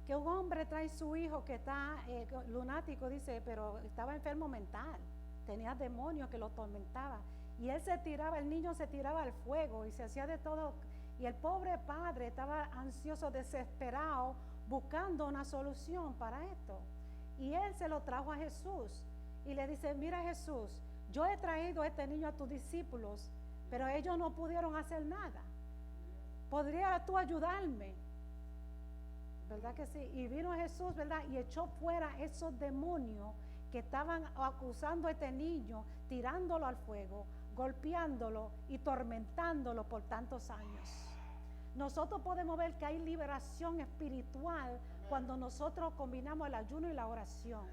Speaker 1: que un hombre trae su hijo que está lunático, dice, pero estaba enfermo mental, tenía demonios que lo tormentaban, y él se tiraba, el niño se tiraba al fuego y se hacía de todo, y el pobre padre estaba ansioso, desesperado, buscando una solución para esto, y él se lo trajo a Jesús y le dice, mira Jesús, yo he traído a este niño a tus discípulos, pero ellos no pudieron hacer nada. ¿Podrías tú ayudarme? ¿Verdad que sí? Y vino Jesús, ¿verdad? Y echó fuera esos demonios que estaban acusando a este niño, tirándolo al fuego, golpeándolo y tormentándolo por tantos años. Nosotros podemos ver que hay liberación espiritual cuando nosotros combinamos el ayuno y la oración.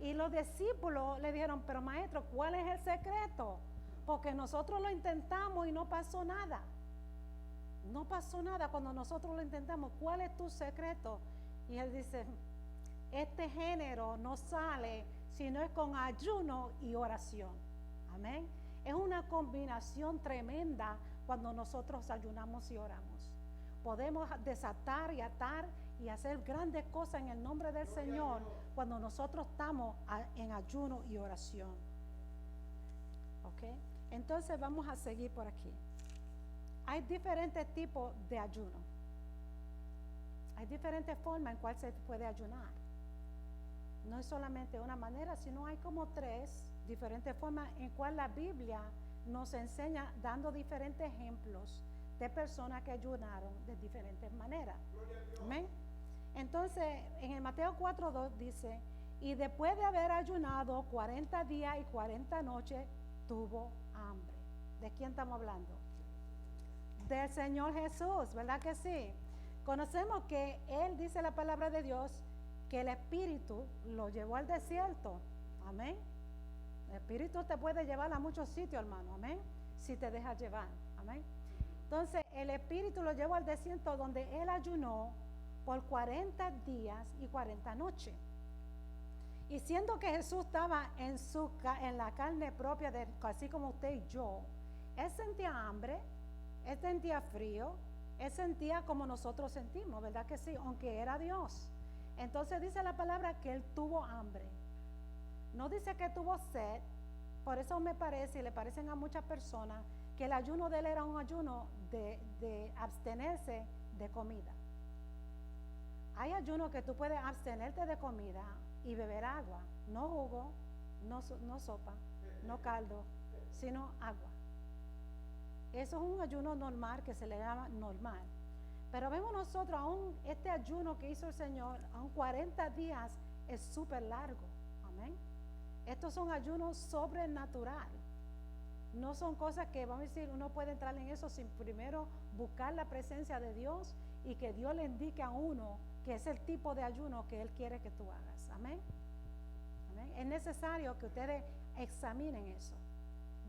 Speaker 1: Y los discípulos le dijeron, pero maestro, ¿cuál es el secreto? Porque nosotros lo intentamos y no pasó nada. No pasó nada cuando nosotros lo intentamos. ¿Cuál es tu secreto? Y él dice, este género no sale si no es con ayuno y oración. Amén. Es una combinación tremenda cuando nosotros ayunamos y oramos. Podemos desatar y atar y hacer grandes cosas en el nombre del Señor cuando nosotros estamos en ayuno y oración. ¿Ok? Entonces vamos a seguir por aquí. Hay diferentes tipos de ayuno. Hay diferentes formas en cual se puede ayunar. No es solamente una manera, sino hay como 3 diferentes formas en cual la Biblia nos enseña dando diferentes ejemplos de personas que ayunaron de diferentes maneras. Amén. Entonces, en el Mateo 4:2 dice, y después de haber ayunado 40 días y 40 noches, tuvo hambre. ¿De quién estamos hablando? Del Señor Jesús, ¿verdad que sí? Conocemos que Él, dice la palabra de Dios, que el Espíritu lo llevó al desierto. Amén. El Espíritu te puede llevar a muchos sitios, hermano. Amén. Si te dejas llevar. Amén. Entonces, el Espíritu lo llevó al desierto donde Él ayunó por 40 días y 40 noches. Y siendo que Jesús estaba en la carne propia, así como usted y yo, Él sentía hambre, Él sentía frío, Él sentía como nosotros sentimos, ¿verdad que sí? Aunque era Dios. Entonces dice la palabra que Él tuvo hambre. No dice que tuvo sed. Por eso me parece, y le parecen a muchas personas, que el ayuno de Él era un ayuno de abstenerse de comida. Hay ayuno que tú puedes abstenerte de comida y beber agua, no jugo, no sopa, no caldo, sino agua. Eso es un ayuno normal que se le llama normal. Pero vemos nosotros, aún este ayuno que hizo el Señor, aún 40 días es súper largo. Amén. Estos son ayunos sobrenaturales. No son cosas que, vamos a decir, uno puede entrar en eso sin primero buscar la presencia de Dios y que Dios le indique a uno que es el tipo de ayuno que Él quiere que tú hagas. Amén. Amén. Es necesario que ustedes examinen eso,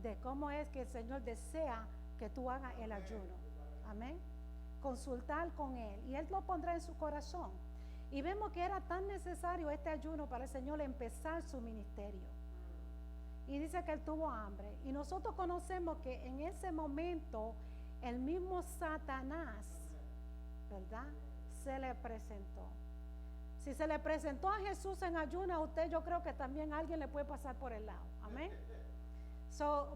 Speaker 1: de cómo es que el Señor desea que tú hagas el ayuno. Amén. Consultar con Él y Él lo pondrá en su corazón. Y vemos que era tan necesario este ayuno para el Señor empezar su ministerio. Y dice que Él tuvo hambre. Y nosotros conocemos que en ese momento el mismo Satanás, ¿verdad?, se le presentó. Si se le presentó a Jesús en ayuno a usted, yo creo que también a alguien le puede pasar por el lado. Amén.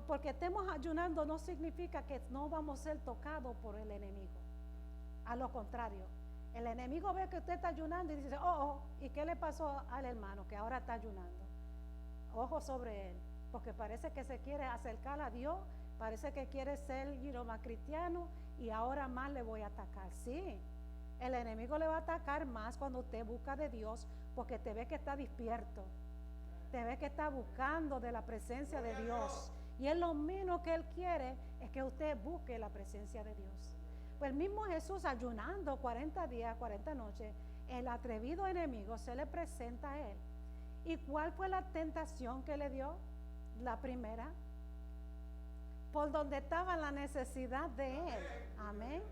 Speaker 1: Porque estemos ayunando no significa que no vamos a ser tocados por el enemigo. A lo contrario, el enemigo ve que usted está ayunando y dice, ¿y qué le pasó al hermano que ahora está ayunando? Ojo sobre él, porque parece que se quiere acercar a Dios, parece que quiere ser más cristiano y ahora más le voy a atacar. Sí, el enemigo le va a atacar más cuando usted busca de Dios, porque te ve que está despierto, te ve que está buscando de la presencia de Dios. Y es lo menos que Él quiere, es que usted busque la presencia de Dios. Pues el mismo Jesús ayunando 40 días, 40 noches, el atrevido enemigo se le presenta a Él. ¿Y cuál fue la tentación que le dio? La primera, por donde estaba la necesidad de Él. Amén.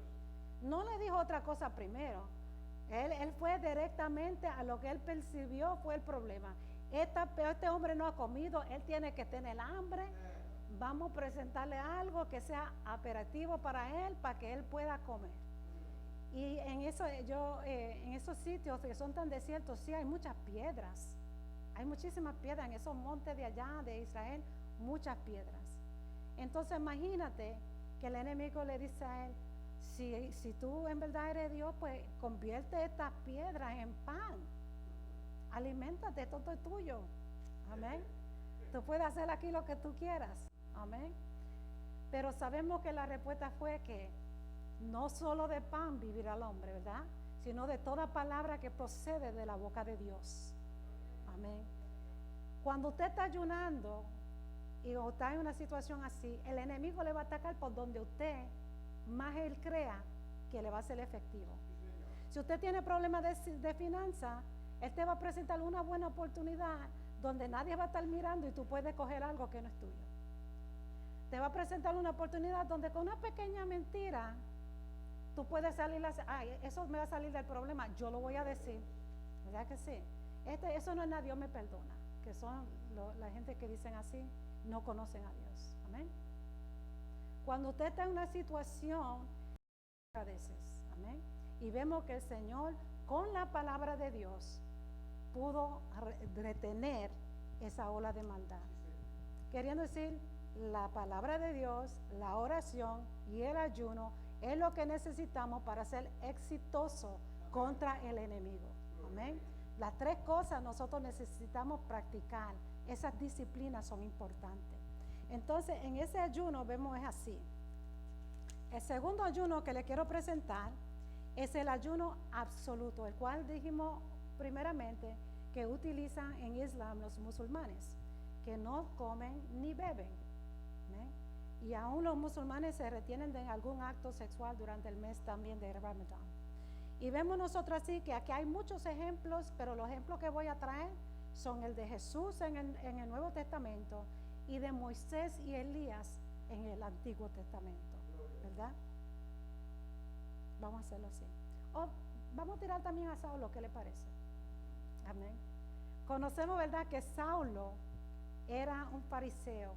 Speaker 1: No le dijo otra cosa primero. Él fue directamente a lo que él percibió fue el problema. Este hombre no ha comido, él tiene que tener hambre. Vamos a presentarle algo que sea aperitivo para él, para que él pueda comer. Y en esos sitios que son tan desiertos, sí hay muchas piedras. Hay muchísimas piedras en esos montes de allá de Israel, muchas piedras. Entonces imagínate que el enemigo le dice a él, si tú en verdad eres Dios, pues convierte estas piedras en pan. Aliméntate, todo es tuyo. Amén. Tú puedes hacer aquí lo que tú quieras. Amén. Pero sabemos que la respuesta fue que no solo de pan vivirá el hombre, ¿verdad? Sino de toda palabra que procede de la boca de Dios. Amén. Cuando usted está ayunando y está en una situación así, el enemigo le va a atacar por donde usted más él crea que le va a ser efectivo. Si usted tiene problemas de finanzas, él te va a presentar una buena oportunidad donde nadie va a estar mirando y tú puedes coger algo que no es tuyo. Te va a presentar una oportunidad donde con una pequeña mentira tú puedes salir eso me va a salir del problema, yo lo voy a decir, ¿verdad que sí? Eso no es nada, Dios me perdona, que son la gente que dicen así, no conocen a Dios. Amén. Cuando usted está en una situación, agradeces. Amén. Y vemos que el Señor con la palabra de Dios pudo retener esa ola de maldad. Queriendo decir, la palabra de Dios, la oración y el ayuno es lo que necesitamos para ser exitoso contra el enemigo. Amén. Las tres cosas nosotros necesitamos practicar. Esas disciplinas son importantes. Entonces, en ese ayuno vemos es así. El segundo ayuno que le quiero presentar es el ayuno absoluto, el cual dijimos primeramente que utilizan en Islam los musulmanes, que no comen ni beben. ¿Eh? Y aún los musulmanes se retienen de algún acto sexual durante el mes también de Ramadán. Y vemos nosotros así que aquí hay muchos ejemplos, pero los ejemplos que voy a traer son el de Jesús en el Nuevo Testamento y de Moisés y Elías en el Antiguo Testamento, ¿verdad? Vamos a hacerlo así. Vamos a tirar también a Saulo, ¿qué le parece? Amén. Conocemos, ¿verdad?, que Saulo era un fariseo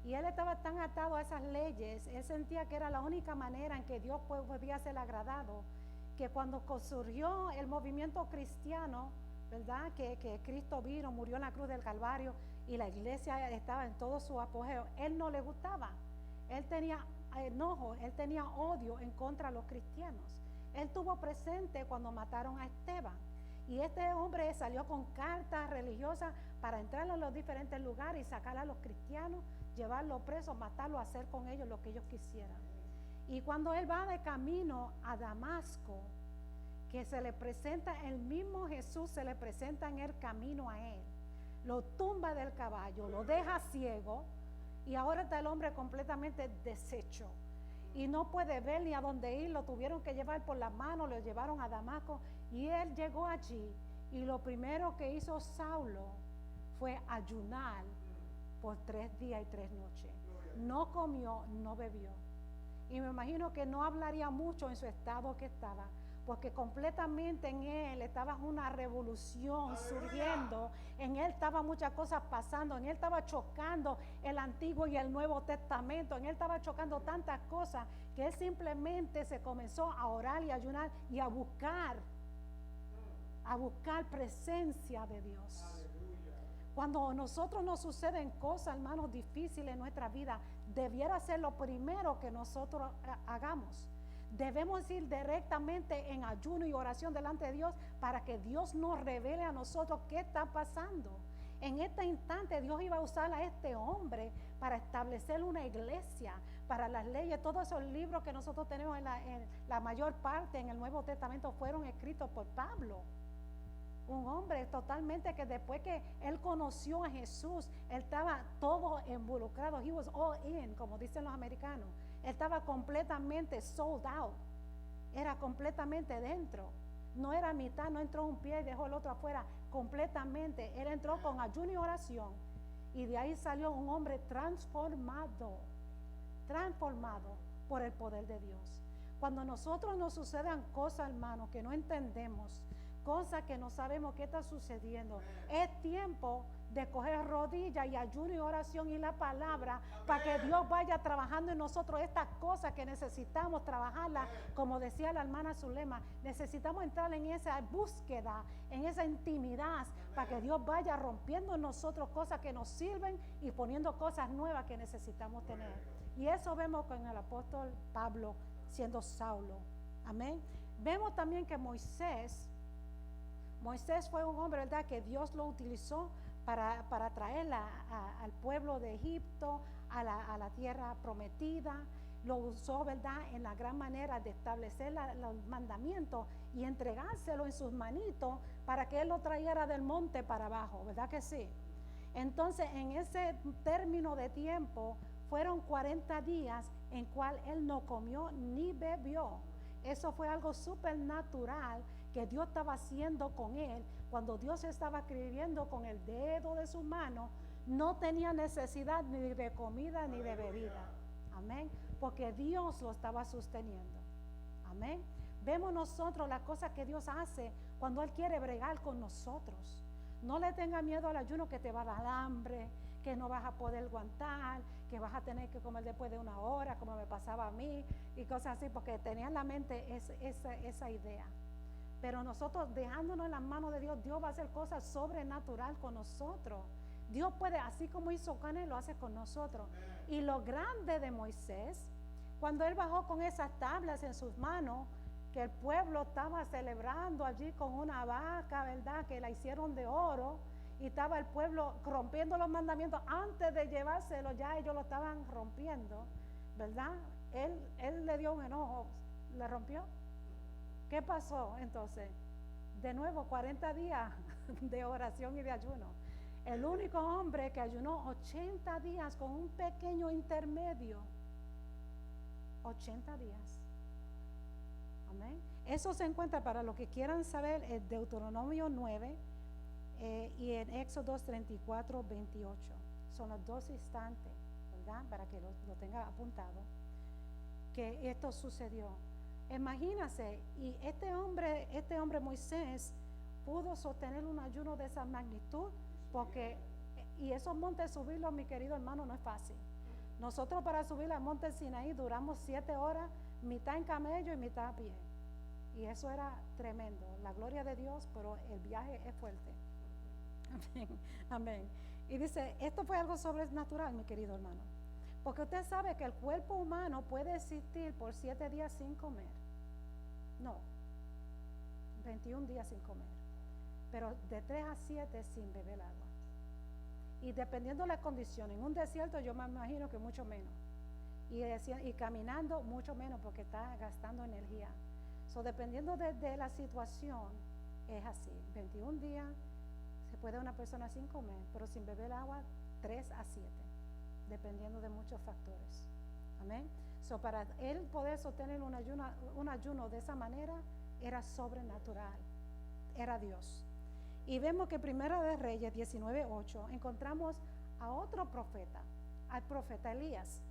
Speaker 1: y él estaba tan atado a esas leyes, él sentía que era la única manera en que Dios podía ser agradado, que cuando surgió el movimiento cristiano, ¿verdad?, que Cristo vino, murió en la cruz del Calvario y la iglesia estaba en todo su apogeo, él no le gustaba, él tenía enojo, él tenía odio en contra de los cristianos. Él tuvo presente cuando mataron a Esteban y este hombre salió con cartas religiosas para entrar a los diferentes lugares y sacar a los cristianos, llevarlos presos, matarlos, hacer con ellos lo que ellos quisieran. Y cuando él va de camino a Damasco, que se le presenta el mismo Jesús, se le presenta en el camino a él, lo tumba del caballo, lo deja ciego y ahora está el hombre completamente deshecho y no puede ver ni a dónde ir, lo tuvieron que llevar por las manos, lo llevaron a Damasco y él llegó allí y lo primero que hizo Saulo fue ayunar por 3 días y 3 noches. No comió, no bebió. Y me imagino que no hablaría mucho en su estado que estaba, porque completamente en él estaba una revolución surgiendo, en él estaba muchas cosas pasando, en él estaba chocando el Antiguo y el Nuevo Testamento, en él estaba chocando tantas cosas que él simplemente se comenzó a orar y a ayunar y a buscar presencia de Dios. Cuando a nosotros nos suceden cosas, hermanos, difíciles en nuestra vida, debiera ser lo primero que nosotros hagamos. Debemos ir directamente en ayuno y oración delante de Dios para que Dios nos revele a nosotros qué está pasando. En este instante Dios iba a usar a este hombre para establecer una iglesia, para las leyes. Todos esos libros que nosotros tenemos en la mayor parte en el Nuevo Testamento fueron escritos por Pablo. Un hombre totalmente que después que él conoció a Jesús, él estaba todo involucrado. He was all in, como dicen los americanos. Él estaba completamente sold out. Era completamente dentro. No era mitad, no entró un pie y dejó el otro afuera. Completamente. Él entró con ayuno y oración. Y de ahí salió un hombre transformado por el poder de Dios. Cuando nosotros nos sucedan cosas, hermanos, que no entendemos, cosas que no sabemos qué está sucediendo, es tiempo de coger rodillas y ayuno y oración y la palabra para que Dios vaya trabajando en nosotros estas cosas que necesitamos trabajarlas. Como decía la hermana Zulema, necesitamos entrar en esa búsqueda, en esa intimidad, para que Dios vaya rompiendo en nosotros cosas que nos sirven y poniendo cosas nuevas que necesitamos tener. Y eso vemos con el apóstol Pablo siendo Saulo. Amén. Vemos también que Moisés fue un hombre, ¿verdad?, que Dios lo utilizó para traer al pueblo de Egipto a la tierra prometida. Lo usó, ¿verdad?, en la gran manera de establecer los mandamientos y entregárselo en sus manitos para que él lo trajera del monte para abajo, ¿verdad que sí? Entonces, en ese término de tiempo, fueron 40 días en cual él no comió ni bebió. Eso fue algo supernatural que Dios estaba haciendo con él. Cuando Dios estaba escribiendo con el dedo de su mano, no tenía necesidad ni de comida ni de bebida. Amén. Porque Dios lo estaba sosteniendo. Amén. Vemos nosotros las cosas que Dios hace cuando Él quiere bregar con nosotros. No le tenga miedo al ayuno, que te va a dar hambre, que no vas a poder aguantar, que vas a tener que comer después de una hora, como me pasaba a mí, y cosas así, porque tenía en la mente esa idea. Pero nosotros, dejándonos en las manos de Dios, Dios va a hacer cosas sobrenatural con nosotros. Dios puede, así como hizo con él, lo hace con nosotros. Y lo grande de Moisés, cuando él bajó con esas tablas en sus manos, que el pueblo estaba celebrando allí con una vaca, ¿verdad?, que la hicieron de oro, y estaba el pueblo rompiendo los mandamientos. Antes de llevárselo, ya ellos lo estaban rompiendo, ¿verdad? Él le dio un enojo, le rompió. ¿Qué pasó entonces? De nuevo, 40 días de oración y de ayuno. El único hombre que ayunó 80 días con un pequeño intermedio. 80 días. Amén. Eso se encuentra, para los que quieran saber, en Deuteronomio 9 y en Éxodo 34, 28. Son los dos instantes, ¿verdad?, para que lo tenga apuntado, que esto sucedió. Imagínase, y este hombre Moisés pudo sostener un ayuno de esa magnitud, porque, y esos montes subirlos, mi querido hermano, no es fácil. Nosotros para subir al monte Sinaí duramos 7 horas, mitad en camello y mitad a pie. Y eso era tremendo, la gloria de Dios, pero el viaje es fuerte. Amén, amén. Y dice, esto fue algo sobrenatural, mi querido hermano, porque usted sabe que el cuerpo humano puede existir por 7 días sin comer. No, 21 días sin comer, pero de 3 a 7 sin beber agua. Y dependiendo de las condiciones, en un desierto yo me imagino que mucho menos, y caminando mucho menos, porque está gastando energía. So, dependiendo de la situación, es así, 21 días se puede una persona sin comer, pero sin beber agua 3 a 7, dependiendo de muchos factores. Amén. So, para él poder sostener un ayuno de esa manera, era sobrenatural, era Dios. Y vemos que Primera de Reyes 19:8 encontramos a otro profeta, al profeta Elías.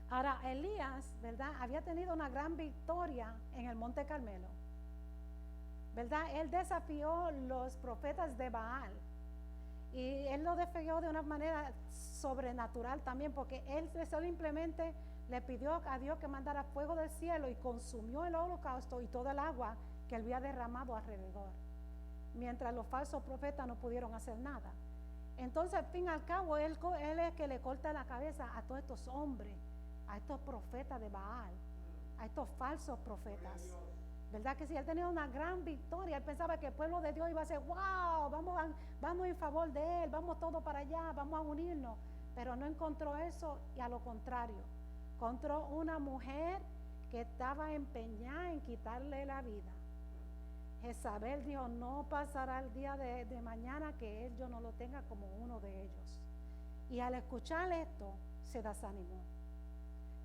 Speaker 1: Ahora, Elías, ¿verdad?, había tenido una gran victoria en el Monte Carmelo, ¿verdad? Él desafió los profetas de Baal, y él lo desafió de una manera sobrenatural también, porque él simplemente le pidió a Dios que mandara fuego del cielo y consumió el holocausto y todo el agua que él había derramado alrededor, mientras los falsos profetas no pudieron hacer nada. Entonces, al fin y al cabo, él es que le corta la cabeza a todos estos hombres, a estos profetas de Baal, a estos falsos profetas, ¿verdad que sí? Él tenía una gran victoria. Él pensaba que el pueblo de Dios iba a ser, wow, vamos en favor de él, vamos todos para allá, vamos a unirnos. Pero no encontró eso, y a lo contrario, encontró una mujer que estaba empeñada en quitarle la vida. Jezabel dijo, no pasará el día de mañana que yo no lo tenga como uno de ellos. Y al escuchar esto, se desanimó.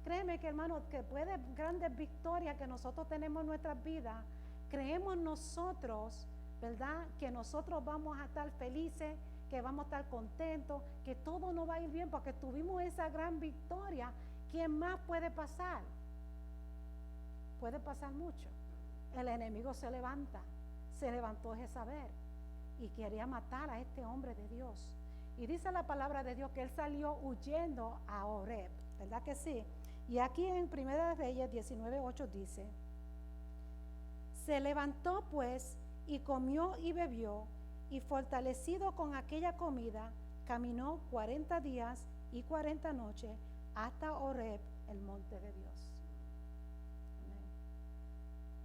Speaker 1: Créeme que, hermano, que puede grandes victorias que nosotros tenemos en nuestras vidas, creemos nosotros, ¿verdad?, que nosotros vamos a estar felices, que vamos a estar contentos, que todo nos va a ir bien porque tuvimos esa gran victoria. ¿Quién más puede pasar? puede pasar mucho. El enemigo se levantó Jezabel y quería matar a este hombre de Dios. Y dice la palabra de Dios que él salió huyendo a Oreb, ¿verdad que sí? Y aquí en 1 Reyes 19:8 dice: se levantó pues y comió y bebió, y fortalecido con aquella comida, caminó 40 días y 40 noches hasta Oreb, el monte de Dios.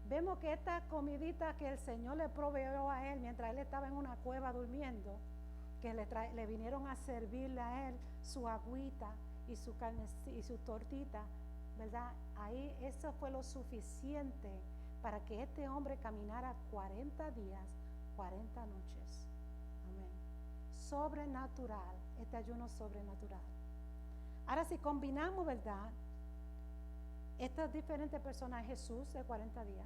Speaker 1: Vemos que esta comidita que el Señor le proveyó a él mientras él estaba en una cueva durmiendo, que le vinieron a servirle a él su agüita y su carne y su tortita, ¿verdad? Ahí eso fue lo suficiente para que este hombre caminara 40 días, 40 noches. Amén. Sobrenatural, este ayuno sobrenatural. Ahora si combinamos, ¿verdad?, estas diferentes personas, Jesús de 40 días,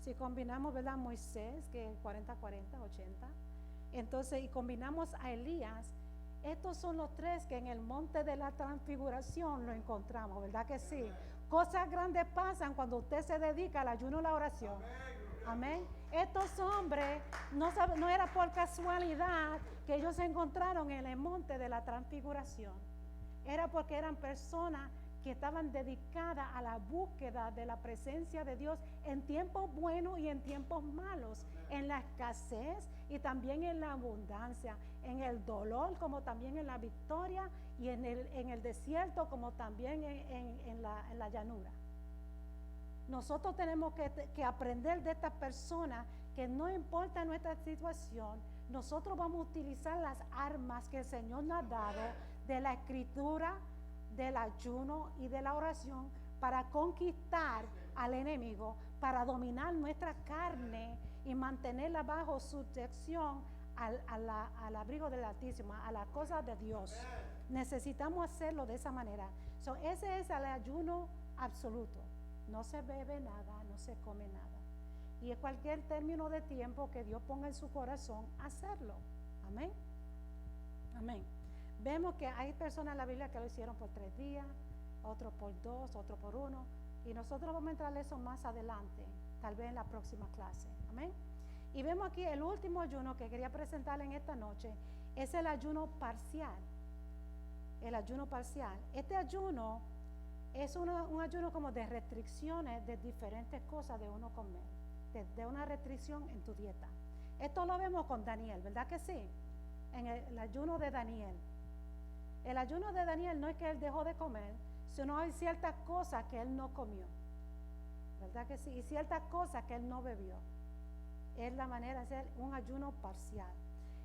Speaker 1: si combinamos, ¿verdad?, Moisés, que 40, 40, 80, entonces, y combinamos a Elías, estos son los tres que en el monte de la transfiguración lo encontramos, ¿verdad que sí? Cosas grandes pasan cuando usted se dedica al ayuno y la oración. Amén. Estos hombres no era por casualidad que ellos se encontraron en el monte de la transfiguración. Era porque eran personas que estaban dedicadas a la búsqueda de la presencia de Dios en tiempos buenos y en tiempos malos, en la escasez y también en la abundancia, en el dolor como también en la victoria, y en el desierto como también en la llanura. Nosotros tenemos que aprender de estas personas que no importa nuestra situación, nosotros vamos a utilizar las armas que el Señor nos ha dado de la escritura, del ayuno y de la oración para conquistar al enemigo, para dominar nuestra carne y mantenerla bajo sujeción al abrigo del Altísimo, a las cosas de Dios. Necesitamos hacerlo de esa manera. Ese es el ayuno absoluto. No se bebe nada, no se come nada. Y es cualquier término de tiempo que Dios ponga en su corazón hacerlo. Amén. Amén. Vemos que hay personas en la Biblia que lo hicieron por 3 días, otros por 2, otros por 1, y nosotros vamos a entrar a eso más adelante, tal vez en la próxima clase. Amén. Y vemos aquí el último ayuno que quería presentarle en esta noche, es el ayuno parcial. El ayuno parcial. Este ayuno es un ayuno como de restricciones de diferentes cosas de uno comer, de una restricción en tu dieta. Esto lo vemos con Daniel, ¿verdad que sí? En el ayuno de Daniel. El ayuno de Daniel no es que él dejó de comer, sino hay ciertas cosas que él no comió, ¿verdad que sí? Y ciertas cosas que él no bebió. Es la manera de hacer un ayuno parcial.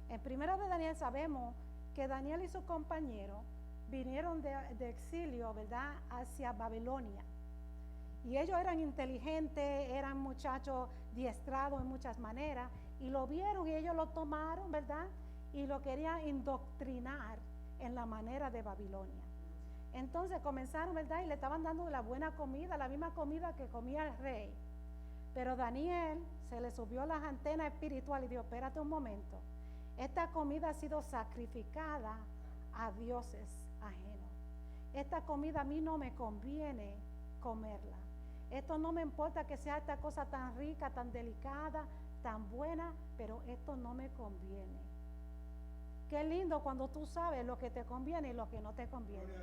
Speaker 1: En primero de Daniel sabemos que Daniel y sus compañeros vinieron de exilio, ¿verdad?, hacia Babilonia. Y ellos eran inteligentes, eran muchachos diestrados en muchas maneras, y lo vieron y ellos lo tomaron, ¿verdad?, y lo querían indoctrinar en la manera de Babilonia. Entonces comenzaron, ¿verdad?, y le estaban dando la buena comida, la misma comida que comía el rey. Pero Daniel se le subió las antenas espirituales y dijo: espérate un momento, esta comida ha sido sacrificada a dioses ajenos. Esta comida a mí no me conviene comerla. Esto no me importa que sea esta cosa tan rica, tan delicada, tan buena, pero esto no me conviene. Qué lindo cuando tú sabes lo que te conviene y lo que no te conviene.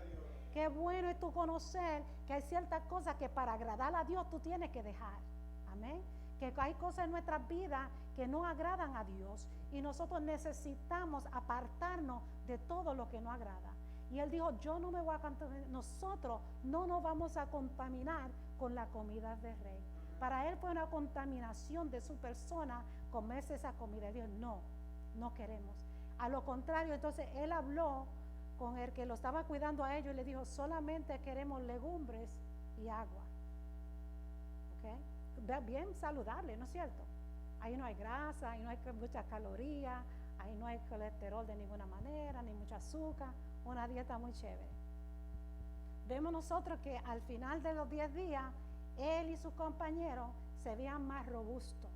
Speaker 1: Qué bueno es tú conocer que hay ciertas cosas que para agradar a Dios tú tienes que dejar. Amén. Que hay cosas en nuestras vidas que no agradan a Dios y nosotros necesitamos apartarnos de todo lo que no agrada. Y él dijo: yo no me voy a contaminar, nosotros no nos vamos a contaminar con la comida del rey. Para él fue una contaminación de su persona comerse esa comida. Dios, no queremos. A lo contrario, entonces él habló con el que lo estaba cuidando a ellos y le dijo: solamente queremos legumbres y agua. ¿Ok? Bien saludable, ¿no es cierto? Ahí no hay grasa, ahí no hay muchas calorías, ahí no hay colesterol de ninguna manera, ni mucho azúcar, una dieta muy chévere. Vemos nosotros que al final de los 10 días, él y sus compañeros se veían más robustos.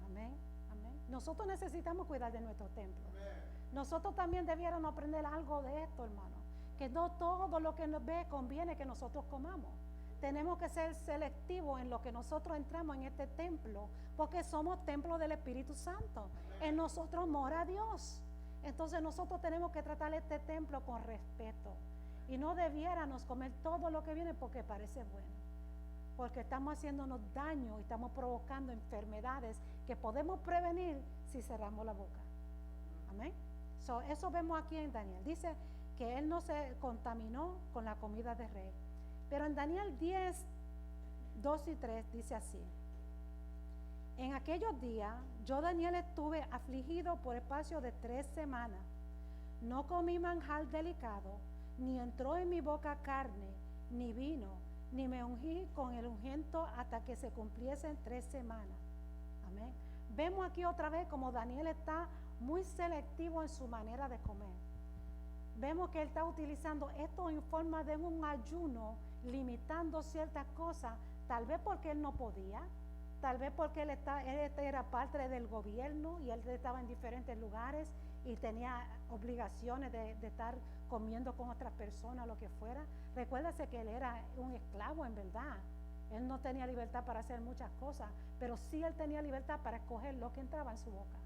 Speaker 1: Amén, amén. Nosotros necesitamos cuidar de nuestro templo. Nosotros también debiéramos aprender algo de esto, hermano. Que no todo lo que nos ve conviene que nosotros comamos. tenemos que ser selectivos en lo que nosotros entramos en este templo, porque somos templo del Espíritu Santo. En nosotros mora Dios. Entonces nosotros tenemos que tratar este templo con respeto. Y no debiéramos comer todo lo que viene porque parece bueno, porque estamos haciéndonos daño y estamos provocando enfermedades que podemos prevenir si cerramos la boca. Amén. Eso vemos aquí en Daniel. Dice que él no se contaminó con la comida de rey. Pero en Daniel 10, 2 y 3 dice así: en aquellos días yo, Daniel, estuve afligido por espacio de 3 semanas. No comí manjar delicado, ni entró en mi boca carne, ni vino, ni me ungí con el ungüento hasta que se cumpliesen 3 semanas. Amén. Vemos aquí otra vez como Daniel está muy selectivo en su manera de comer. Vemos que él está utilizando esto en forma de un ayuno, limitando ciertas cosas, tal vez porque él no podía, tal vez porque él era parte del gobierno y él estaba en diferentes lugares y tenía obligaciones de estar comiendo con otras personas, lo que fuera. Recuérdase que él era un esclavo en verdad. Él no tenía libertad para hacer muchas cosas, pero sí él tenía libertad para escoger lo que entraba en su boca.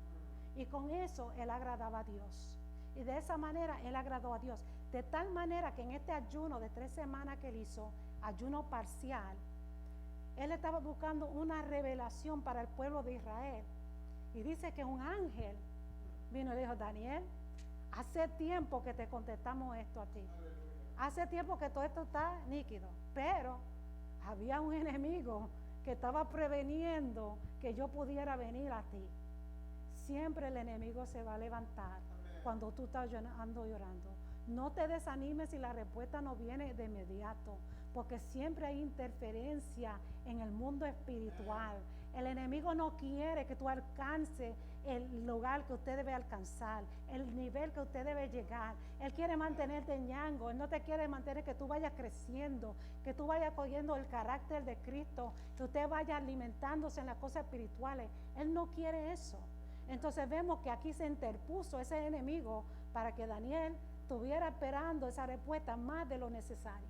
Speaker 1: Y con eso él agradaba a Dios. Y de esa manera él agradó a Dios. De tal manera que en este ayuno de 3 semanas que él hizo, ayuno parcial, él estaba buscando una revelación para el pueblo de Israel. Y dice que un ángel vino y le dijo: Daniel, hace tiempo que te contestamos esto a ti. Hace tiempo que todo esto está nítido. Pero había un enemigo que estaba preveniendo que yo pudiera venir a ti. Siempre el enemigo se va a levantar cuando tú estás llorando. No te desanimes si la respuesta no viene de inmediato, porque siempre hay interferencia en el mundo espiritual. El enemigo no quiere que tú alcances el lugar que usted debe alcanzar, el nivel que usted debe llegar. Él quiere mantenerte ñango. Él no te quiere mantener que tú vayas creciendo, que tú vayas cogiendo el carácter de Cristo, que usted vaya alimentándose en las cosas espirituales. Él no quiere eso. Entonces vemos que aquí se interpuso ese enemigo para que Daniel estuviera esperando esa respuesta más de lo necesario.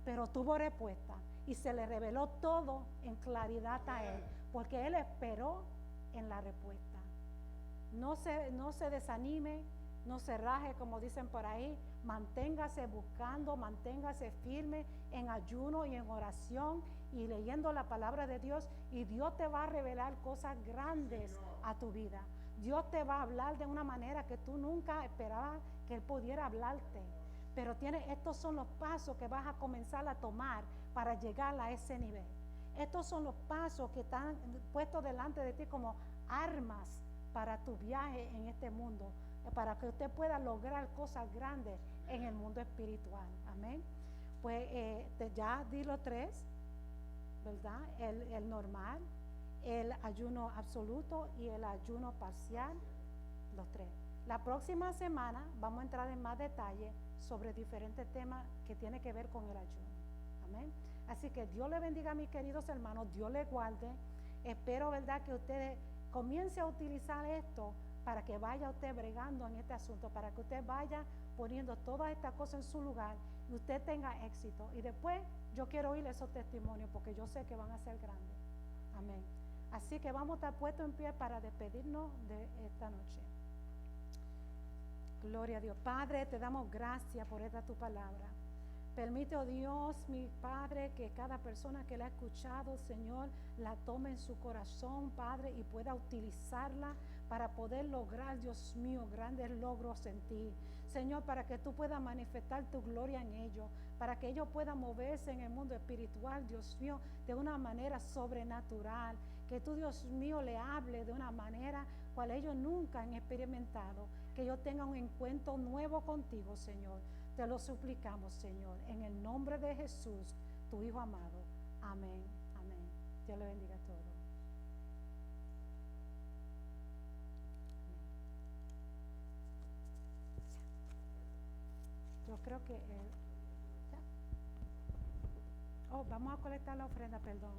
Speaker 1: Pero tuvo respuesta y se le reveló todo en claridad a él, porque él esperó en la respuesta. No se desanime, no se raje, como dicen por ahí. Manténgase buscando, manténgase firme en ayuno y en oración y leyendo la palabra de Dios, y Dios te va a revelar cosas grandes a tu vida. Dios te va a hablar de una manera que tú nunca esperabas que Él pudiera hablarte. Pero estos son los pasos que vas a comenzar a tomar para llegar a ese nivel. Estos son los pasos que están puestos delante de ti como armas para tu viaje en este mundo, para que usted pueda lograr cosas grandes en el mundo espiritual. Amén. Pues ya di los 3, ¿verdad? El normal, el ayuno absoluto y el ayuno parcial, los 3. La próxima semana vamos a entrar en más detalle sobre diferentes temas que tienen que ver con el ayuno. Amén. Así que Dios le bendiga a mis queridos hermanos, Dios les guarde. Espero, ¿verdad?, que ustedes comience a utilizar esto para que vaya usted bregando en este asunto, para que usted vaya poniendo todas estas cosas en su lugar y usted tenga éxito. Y después yo quiero oír esos testimonios porque yo sé que van a ser grandes. Amén. Así que vamos a estar puestos en pie para despedirnos de esta noche. Gloria a Dios. Padre, te damos gracias por esta tu palabra. Permite, oh Dios, mi Padre, que cada persona que la ha escuchado, Señor, la tome en su corazón, Padre, y pueda utilizarla para poder lograr, Dios mío, grandes logros en ti. Señor, para que tú puedas manifestar tu gloria en ellos, para que ellos puedan moverse en el mundo espiritual, Dios mío, de una manera sobrenatural. Que tú, Dios mío, le hable de una manera cual ellos nunca han experimentado. Que ellos tengan un encuentro nuevo contigo, Señor. Te lo suplicamos, Señor, en el nombre de Jesús, tu Hijo amado. Amén, amén. Dios le bendiga a todos. Yo creo que... ¿ya? Oh, vamos a colectar la ofrenda, perdón.